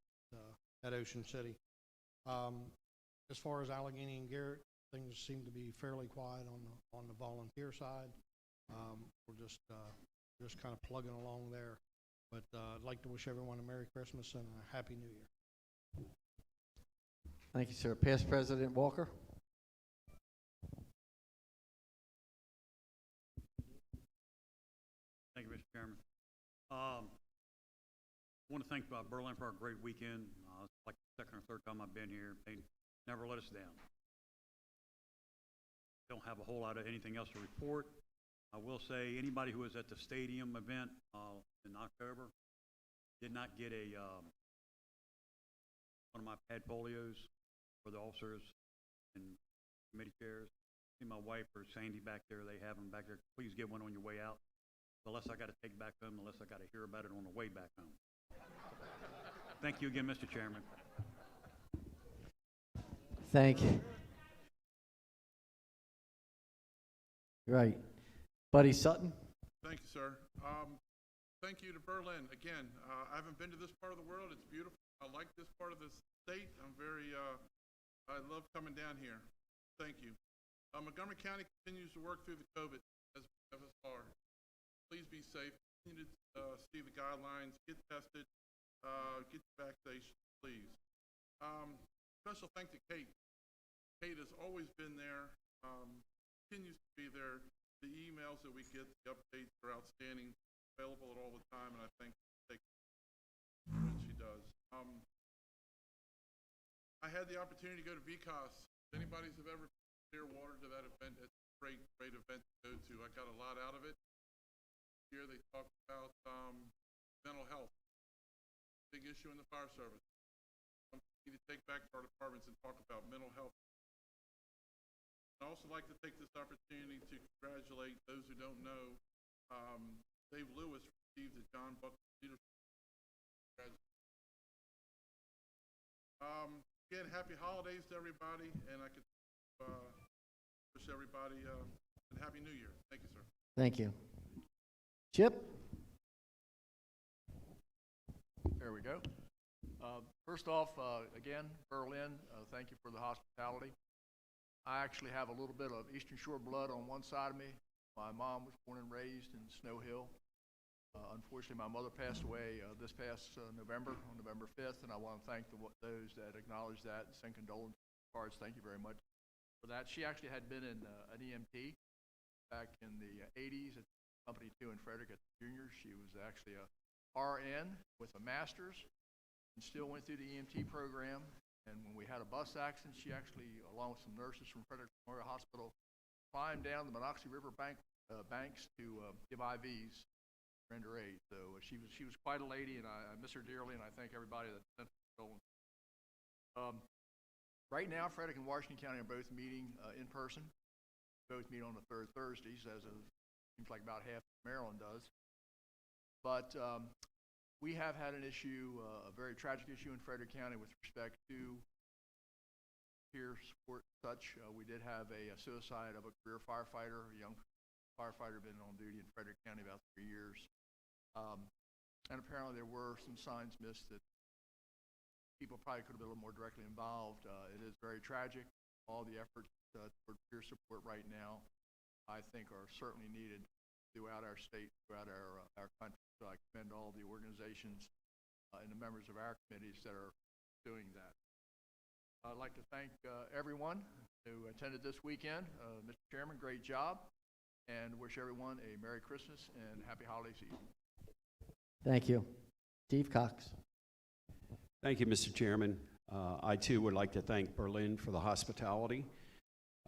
at Ocean City. As far as Allegheny and Garrett, things seem to be fairly quiet on the volunteer side. We're just kind of plugging along there. But I'd like to wish everyone a Merry Christmas and a Happy New Year. Thank you, sir. Past President Walker. Thank you, Mr. Chairman. I want to thank Berlin for a great weekend. It's like the second or third time I've been here. They never let us down. Don't have a whole lot of anything else to report. I will say anybody who was at the stadium event in October, did not get one of my pad folios for the officers and committee chairs. See my wife or Sandy back there, they have them back there. Please get one on your way out. Unless I got to take it back home, unless I got to hear about it on the way back home. Thank you again, Mr. Chairman. Thank you. Right. Buddy Sutton? Thank you, sir. Thank you to Berlin. Again, I haven't been to this part of the world. It's beautiful. I like this part of the state. I love coming down here. Thank you. Montgomery County continues to work through the COVID as far. Please be safe. Continue to see the guidelines. Get tested. Get your vaccination, please. Special thanks to Kate. Kate has always been there. Continues to be there. The emails that we get, the updates are outstanding, available at all the time, and I think what she does. I had the opportunity to go to VCAS. If anybody's ever clear water to that event, it's a great event to go to. I got a lot out of it. Here they talk about mental health, big issue in the fire service. We need to take back to our departments and talk about mental health. I'd also like to take this opportunity to congratulate those who don't know. Dave Lewis received the John Buck Leadership. Again, happy holidays to everybody, and I could wish everybody a happy New Year. Thank you, sir. Thank you. Chip? There we go. First off, again, Berlin, thank you for the hospitality. I actually have a little bit of Eastern Shore blood on one side of me. My mom was born and raised in Snow Hill. Unfortunately, my mother passed away this past November, on November 5th, and I want to thank those that acknowledged that and sent condolence cards. Thank you very much for that. She actually had been in an EMT back in the 80s at Company 2 in Frederick at the juniors. She was actually a RN with a master's and still went through the EMT program. And when we had a bus accident, she actually, along with some nurses from Frederick Memorial Hospital, climbed down the Monocacy River banks to give IVs, render aid. So she was quite a lady, and I miss her dearly, and I thank everybody that sent condolence. Right now, Frederick and Washington County are both meeting in person. Both meet on the third Thursdays, as seems like about half Maryland does. But we have had an issue, a very tragic issue in Frederick County with respect to peer support and such. We did have a suicide of a career firefighter, a young firefighter been on duty in Frederick County about 3 years. And apparently there were some signs missed that people probably could have been a little more directly involved. It is very tragic. All the efforts toward peer support right now, I think, are certainly needed throughout our state, throughout our country. So I commend all the organizations and the members of our committees that are doing that. I'd like to thank everyone who attended this weekend. Mr. Chairman, great job, and wish everyone a Merry Christmas and Happy Holiday season. Thank you. Steve Cox. Thank you, Mr. Chairman. I too would like to thank Berlin for the hospitality.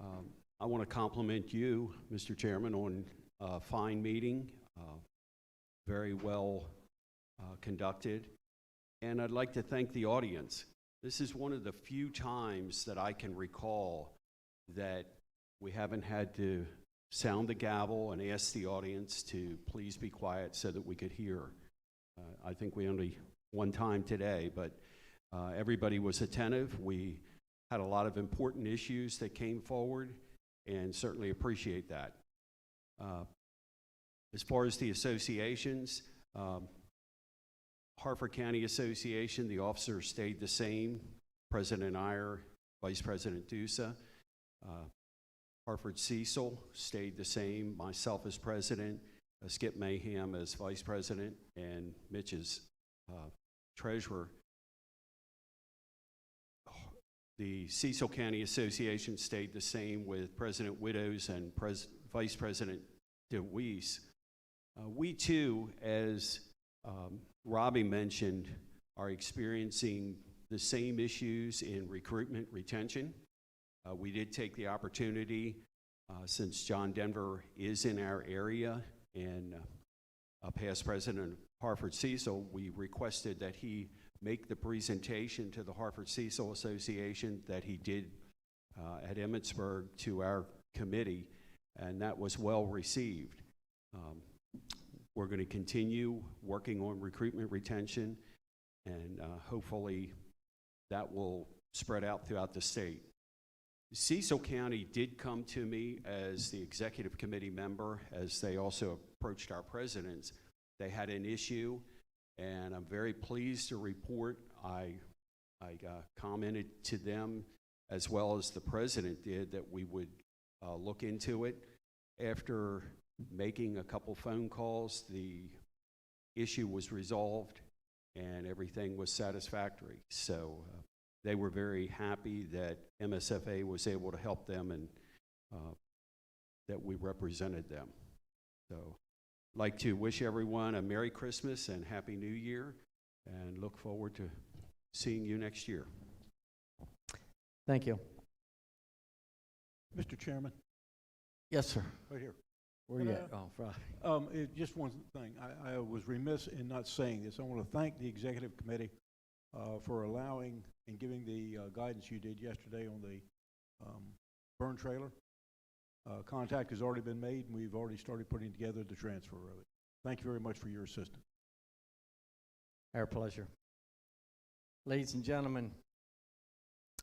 I want to compliment you, Mr. Chairman, on a fine meeting. Very well conducted. And I'd like to thank the audience. This is one of the few times that I can recall that we haven't had to sound the gavel and ask the audience to please be quiet so that we could hear. I think we only one time today, but everybody was attentive. We had a lot of important issues that came forward and certainly appreciate that. As far as the associations, Harford County Association, the officers stayed the same. President Iyer, Vice President Dusa. Harford Cecil stayed the same. Myself as president, Skip Mayhem as vice president, and Mitch as treasurer. The Cecil County Association stayed the same with President Widows and Vice President DeWeese. We too, as Robbie mentioned, are experiencing the same issues in recruitment retention. We did take the opportunity, since John Denver is in our area and a past president Hartford Cecil, we requested that he make the presentation to the Hartford Cecil Association that he did at Emmitsburg to our committee, and that was well received. We're going to continue working on recruitment retention, and hopefully that will spread out throughout the state. Cecil County did come to me as the executive committee member, as they also approached our presidents. They had an issue, and I'm very pleased to report I commented to them, as well as the president did, that we would look into it. After making a couple phone calls, the issue was resolved and everything was satisfactory. So they were very happy that MSFA was able to help them and that we represented them. So I'd like to wish everyone a Merry Christmas and Happy New Year, and look forward to seeing you next year. Thank you. Mr. Chairman? Yes, sir. Right here. Where you at? Oh, Friday. Just one thing. I was remiss in not saying this. I want to thank the executive committee for allowing and giving the guidance you did yesterday on the burn trailer. Contact has already been made, and we've already started putting together the transfer of it. Thank you very much for your assistance. Our pleasure. Ladies and gentlemen,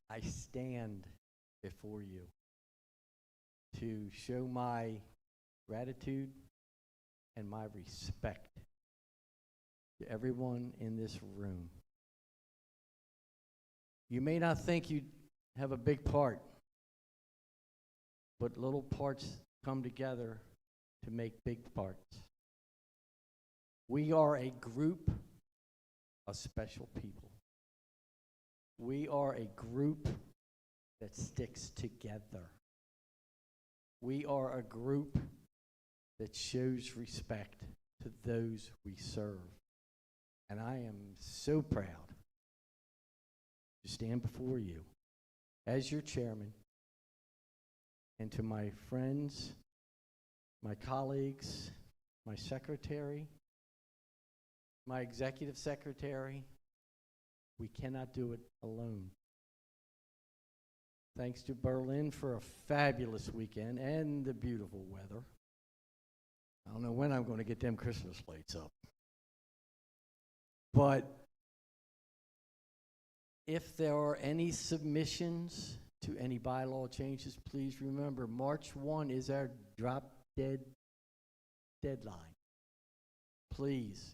I stand before you to show my gratitude and my respect to everyone in this room. You may not think you have a big part, but little parts come together to make big parts. We are a group of special people. We are a group that sticks together. We are a group that shows respect to those we serve. And I am so proud to stand before you as your chairman, and to my friends, my colleagues, my secretary, my executive secretary. We cannot do it alone. Thanks to Berlin for a fabulous weekend and the beautiful weather. I don't know when I'm going to get them Christmas lights up. But if there are any submissions to any bylaw changes, please remember March 1 is our drop-dead deadline. Please,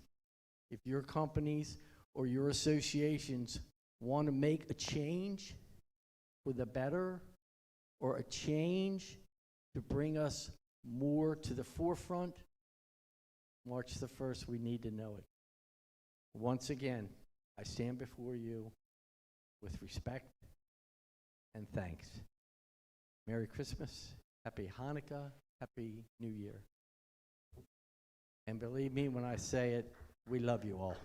if your companies or your associations want to make a change for the better, or a change to bring us more to the forefront, March the 1st, we need to know it. Once again, I stand before you with respect and thanks. Merry Christmas, Happy Hanukkah, Happy New Year. And believe me when I say it, we love you all.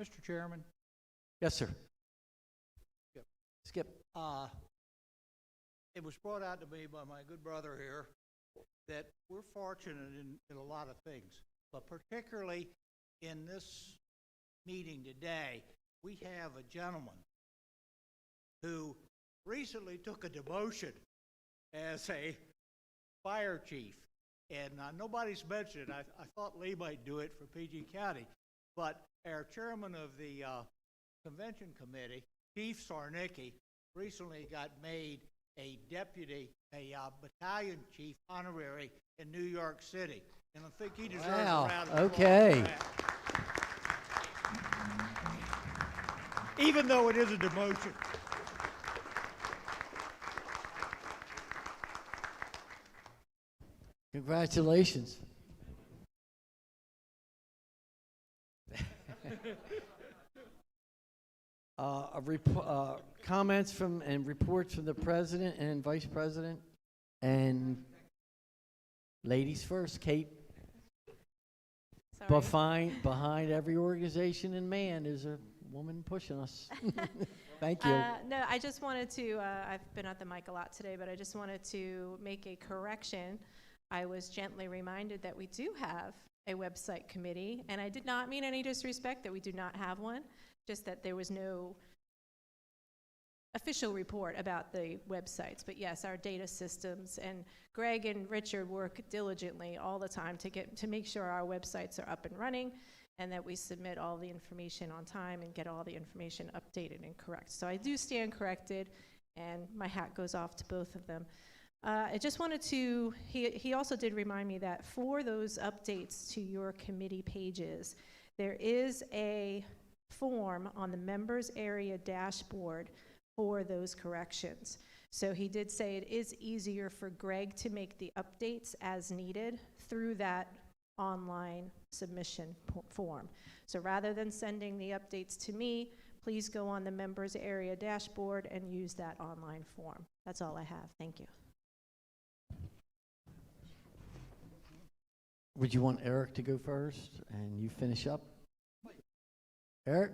Mr. Chairman? Yes, sir. Skip. It was brought out to me by my good brother here that we're fortunate in a lot of things, but particularly in this meeting today, we have a gentleman who recently took a demotion as a fire chief. And nobody's mentioned it. I thought Lee might do it for PG County, but our chairman of the convention committee, Chief Sarnicki, recently got made a deputy, a battalion chief honorary in New York City. And I think he deserves a round of applause okay. for that. Even though it is a demotion. Congratulations. Comments from and reports from the president and vice president, and ladies first. Kate. Behind every organization and man is a woman pushing us. Thank you. No, I just wanted to, I've been at the mic a lot today, but I just wanted to make a correction. I was gently reminded that we do have a website committee, and I did not mean any disrespect that we do not have one, just that there was no official report about the websites. But yes, our data systems, and Greg and Richard work diligently all the time to make sure our websites are up and running and that we submit all the information on time and get all the information updated and correct. So I do stand corrected, and my hat goes off to both of them. I just wanted to, he also did remind me that for those updates to your committee pages, there is a form on the members area dashboard for those corrections. So he did say it is easier for Greg to make the updates as needed through that online submission form. So rather than sending the updates to me, please go on the members area dashboard and use that online form. That's all I have. Thank you. Would you want Eric to go first and you finish up? Eric?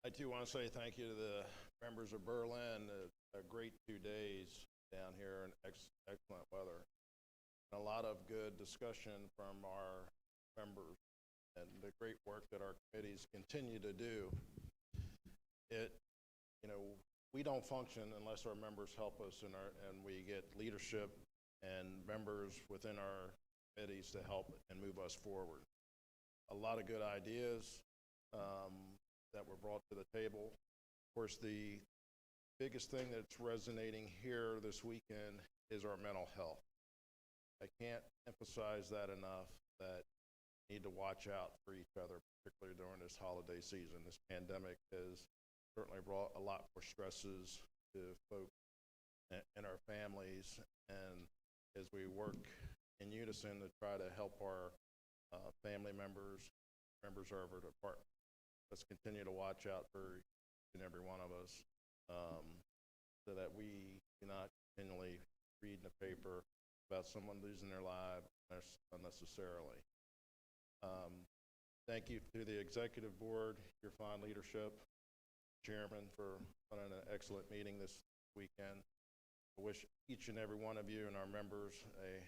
I too want to say thank you to the members of Berlin. A great 2 days down here in excellent weather. And a lot of good discussion from our members and the great work that our committees continue to do. We don't function unless our members help us and we get leadership and members within our committees to help and move us forward. A lot of good ideas that were brought to the table. Of course, the biggest thing that's resonating here this weekend is our mental health. I can't emphasize that enough, that we need to watch out for each other, particularly during this holiday season. This pandemic has certainly brought a lot more stresses to folks and our families, and as we work in unison to try to help our family members of our department, let's continue to watch out for each and every one of us, so that we do not continually read in the paper about someone losing their life unnecessarily. Thank you to the executive board, your fine leadership, Chairman, for running an excellent meeting this weekend. I wish each and every one of you and our members a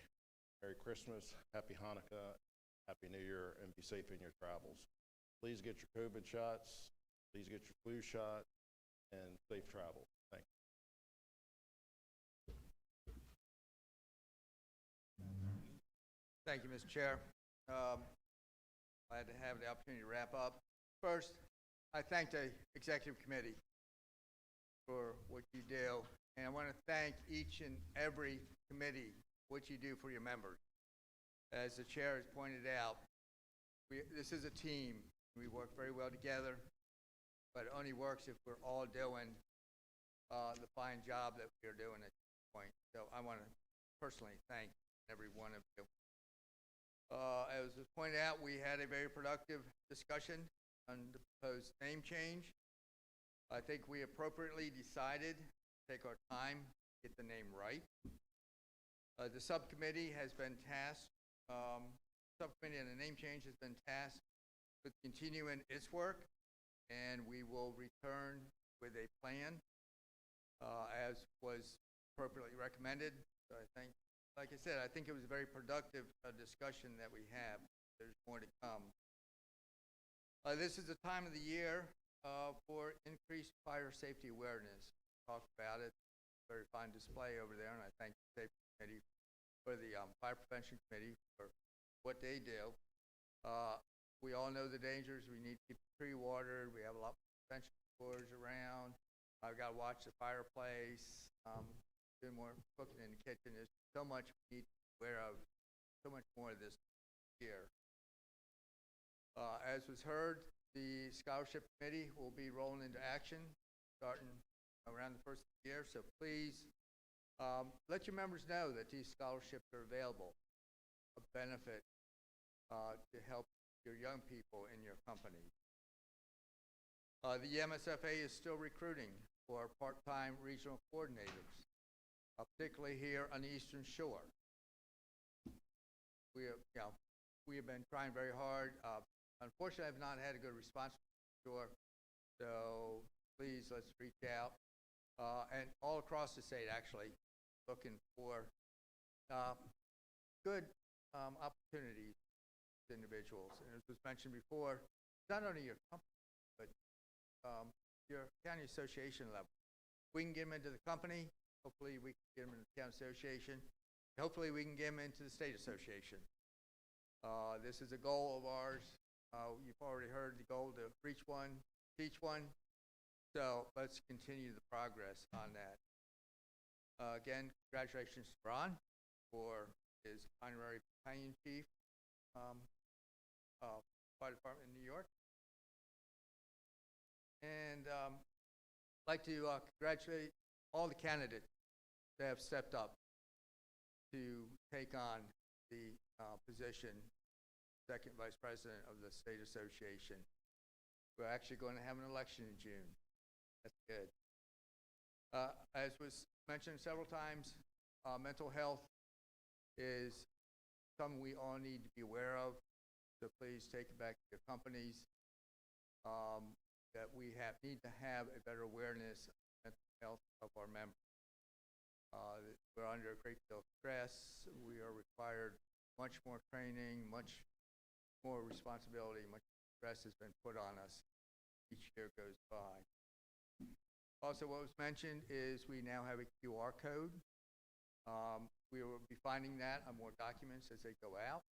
Merry Christmas, Happy Hanukkah, Happy New Year, and be safe in your travels. Please get your COVID shots, please get your flu shot, and safe travel. Thank you. Thank you, Mr. Chair. Glad to have the opportunity to wrap up. First, I thank the Executive Committee for what you do, and I want to thank each and every committee what you do for your members. As the chair has pointed out, this is a team. We work very well together, but it only works if we're all doing the fine job that we are doing at this point. So I want to personally thank every one of you. As was pointed out, we had a very productive discussion on the proposed name change. I think we appropriately decided to take our time, get the name right. The subcommittee has been tasked, subcommittee on the name change has been tasked with continuing its work, and we will return with a plan as was appropriately recommended. So I think, like I said, I think it was a very productive discussion that we have. There's more to come. This is the time of the year for increased fire safety awareness. Talked about it. Very fine display over there, and I thank the Safety Committee for the Fire Prevention Committee for what they do. We all know the dangers. We need to keep the tree watered. We have a lot of prevention stores around. I've got to watch the fireplace. Doing more cooking in the kitchen. There's so much we need to be aware of. So much more of this year. As was heard, the Scholarship Committee will be rolling into action starting around the first of the year. So please let your members know that these scholarships are available, a benefit to help your young people in your company. The MSFA is still recruiting for part-time regional coordinators, particularly here on the Eastern Shore. We have been trying very hard. Unfortunately, I've not had a good response from the store, so please, let's reach out. And all across the state, actually, looking for good opportunities to individuals. And as was mentioned before, not only your company, but your county association level. We can get them into the company. Hopefully, we can get them into the county association. Hopefully, we can get them into the state association. This is a goal of ours. You've already heard the goal to reach one, teach one. So let's continue the progress on that. Again, congratulations to Ron for his honorary battalion chief, fire department in New York. And I'd like to congratulate all the candidates that have stepped up to take on the position, second vice president of the state association. We're actually going to have an election in June. That's good. As was mentioned several times, mental health is something we all need to be aware of. So please take it back to your companies that we need to have a better awareness of mental health of our members. We're under a great deal of stress. We are required much more training, much more responsibility, much stress has been put on us. Each year goes by. Also, what was mentioned is we now have a QR code. We will be finding that on more documents as they go out.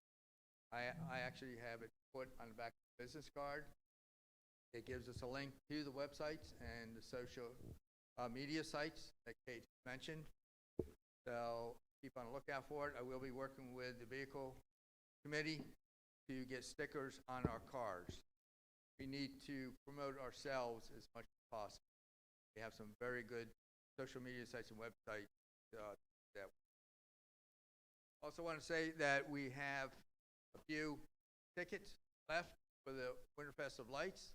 I actually have it put on the back of the business card. It gives us a link to the websites and the social media sites that Kate mentioned. So keep on the lookout for it. I will be working with the vehicle committee to get stickers on our cars. We need to promote ourselves as much as possible. We have some very good social media sites and websites that. Also want to say that we have a few tickets left for the Winterfest of Lights.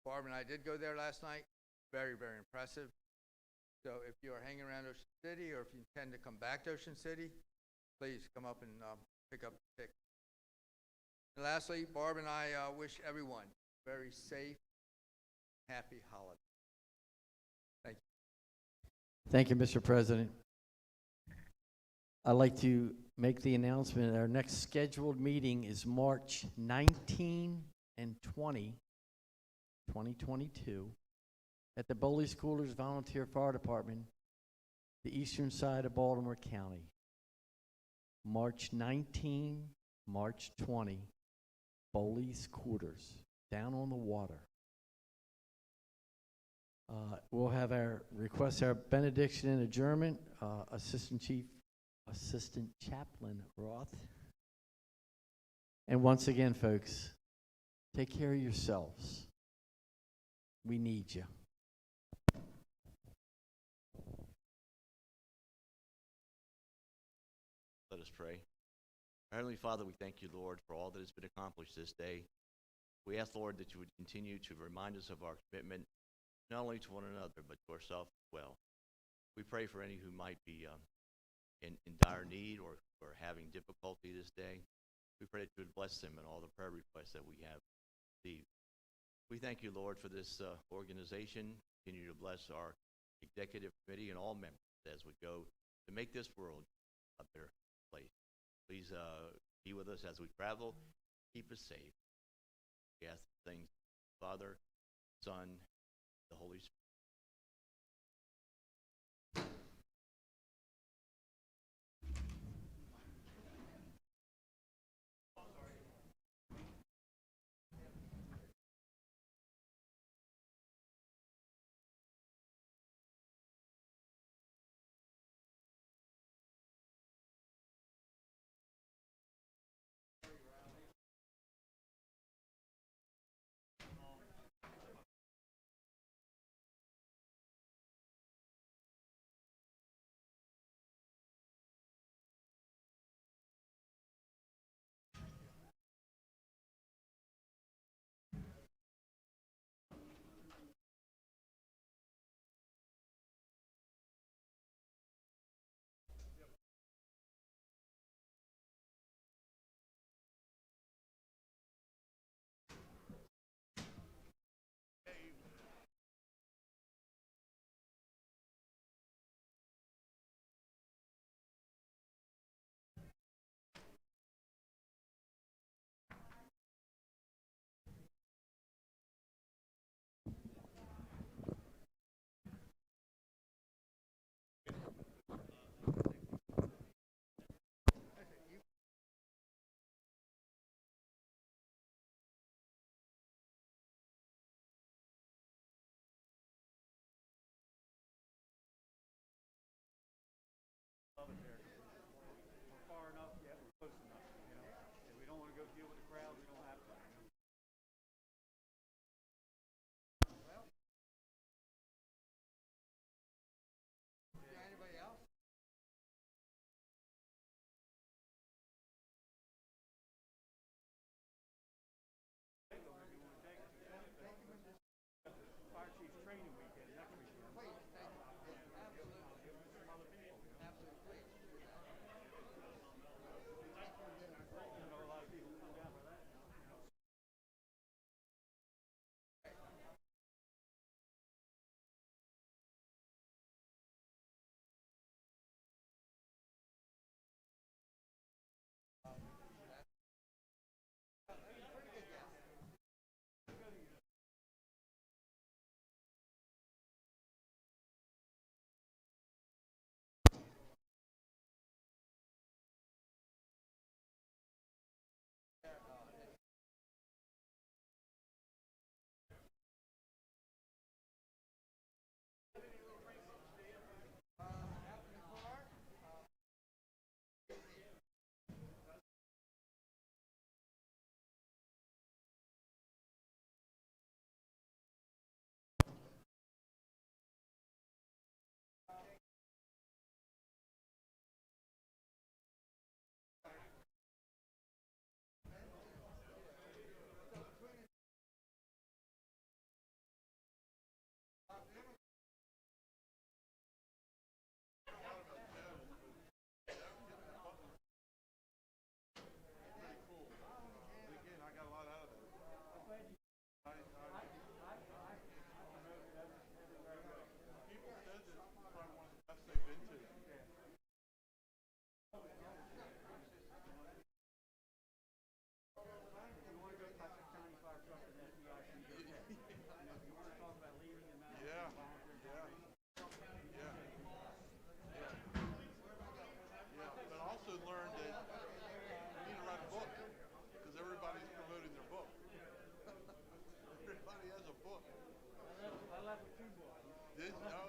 Barb and I did go there last night. Very, very impressive. So if you are hanging around Ocean City or if you intend to come back to Ocean City, please come up and pick up the ticket. And lastly, Barb and I wish everyone very safe, happy holidays. Thank you. Thank you, Mr. President. I'd like to make the announcement that our next scheduled meeting is March 19 and 20, 2022, at the Bowley Schoolers Volunteer Fire Department, the eastern side of Baltimore County. March 19, March 20, Bowley's Quarters, down on the water. We'll have our request, our benediction and adjournment, Assistant Chaplain Roth. And once again, folks, take care of yourselves. We need you. Let us pray. Our Heavenly Father, we thank you, Lord, for all that has been accomplished this day. We ask, Lord, that you would continue to remind us of our commitment, not only to one another, but to ourselves as well. We pray for any who might be in dire need or having difficulty this day. We pray that you would bless them in all the prayer requests that we have received. We thank you, Lord, for this organization. Continue to bless our executive committee and all members as we go to make this world a better place. Please be with us as we travel. Keep us safe. We ask things, Father, Son, the Holy Spirit. Did, no,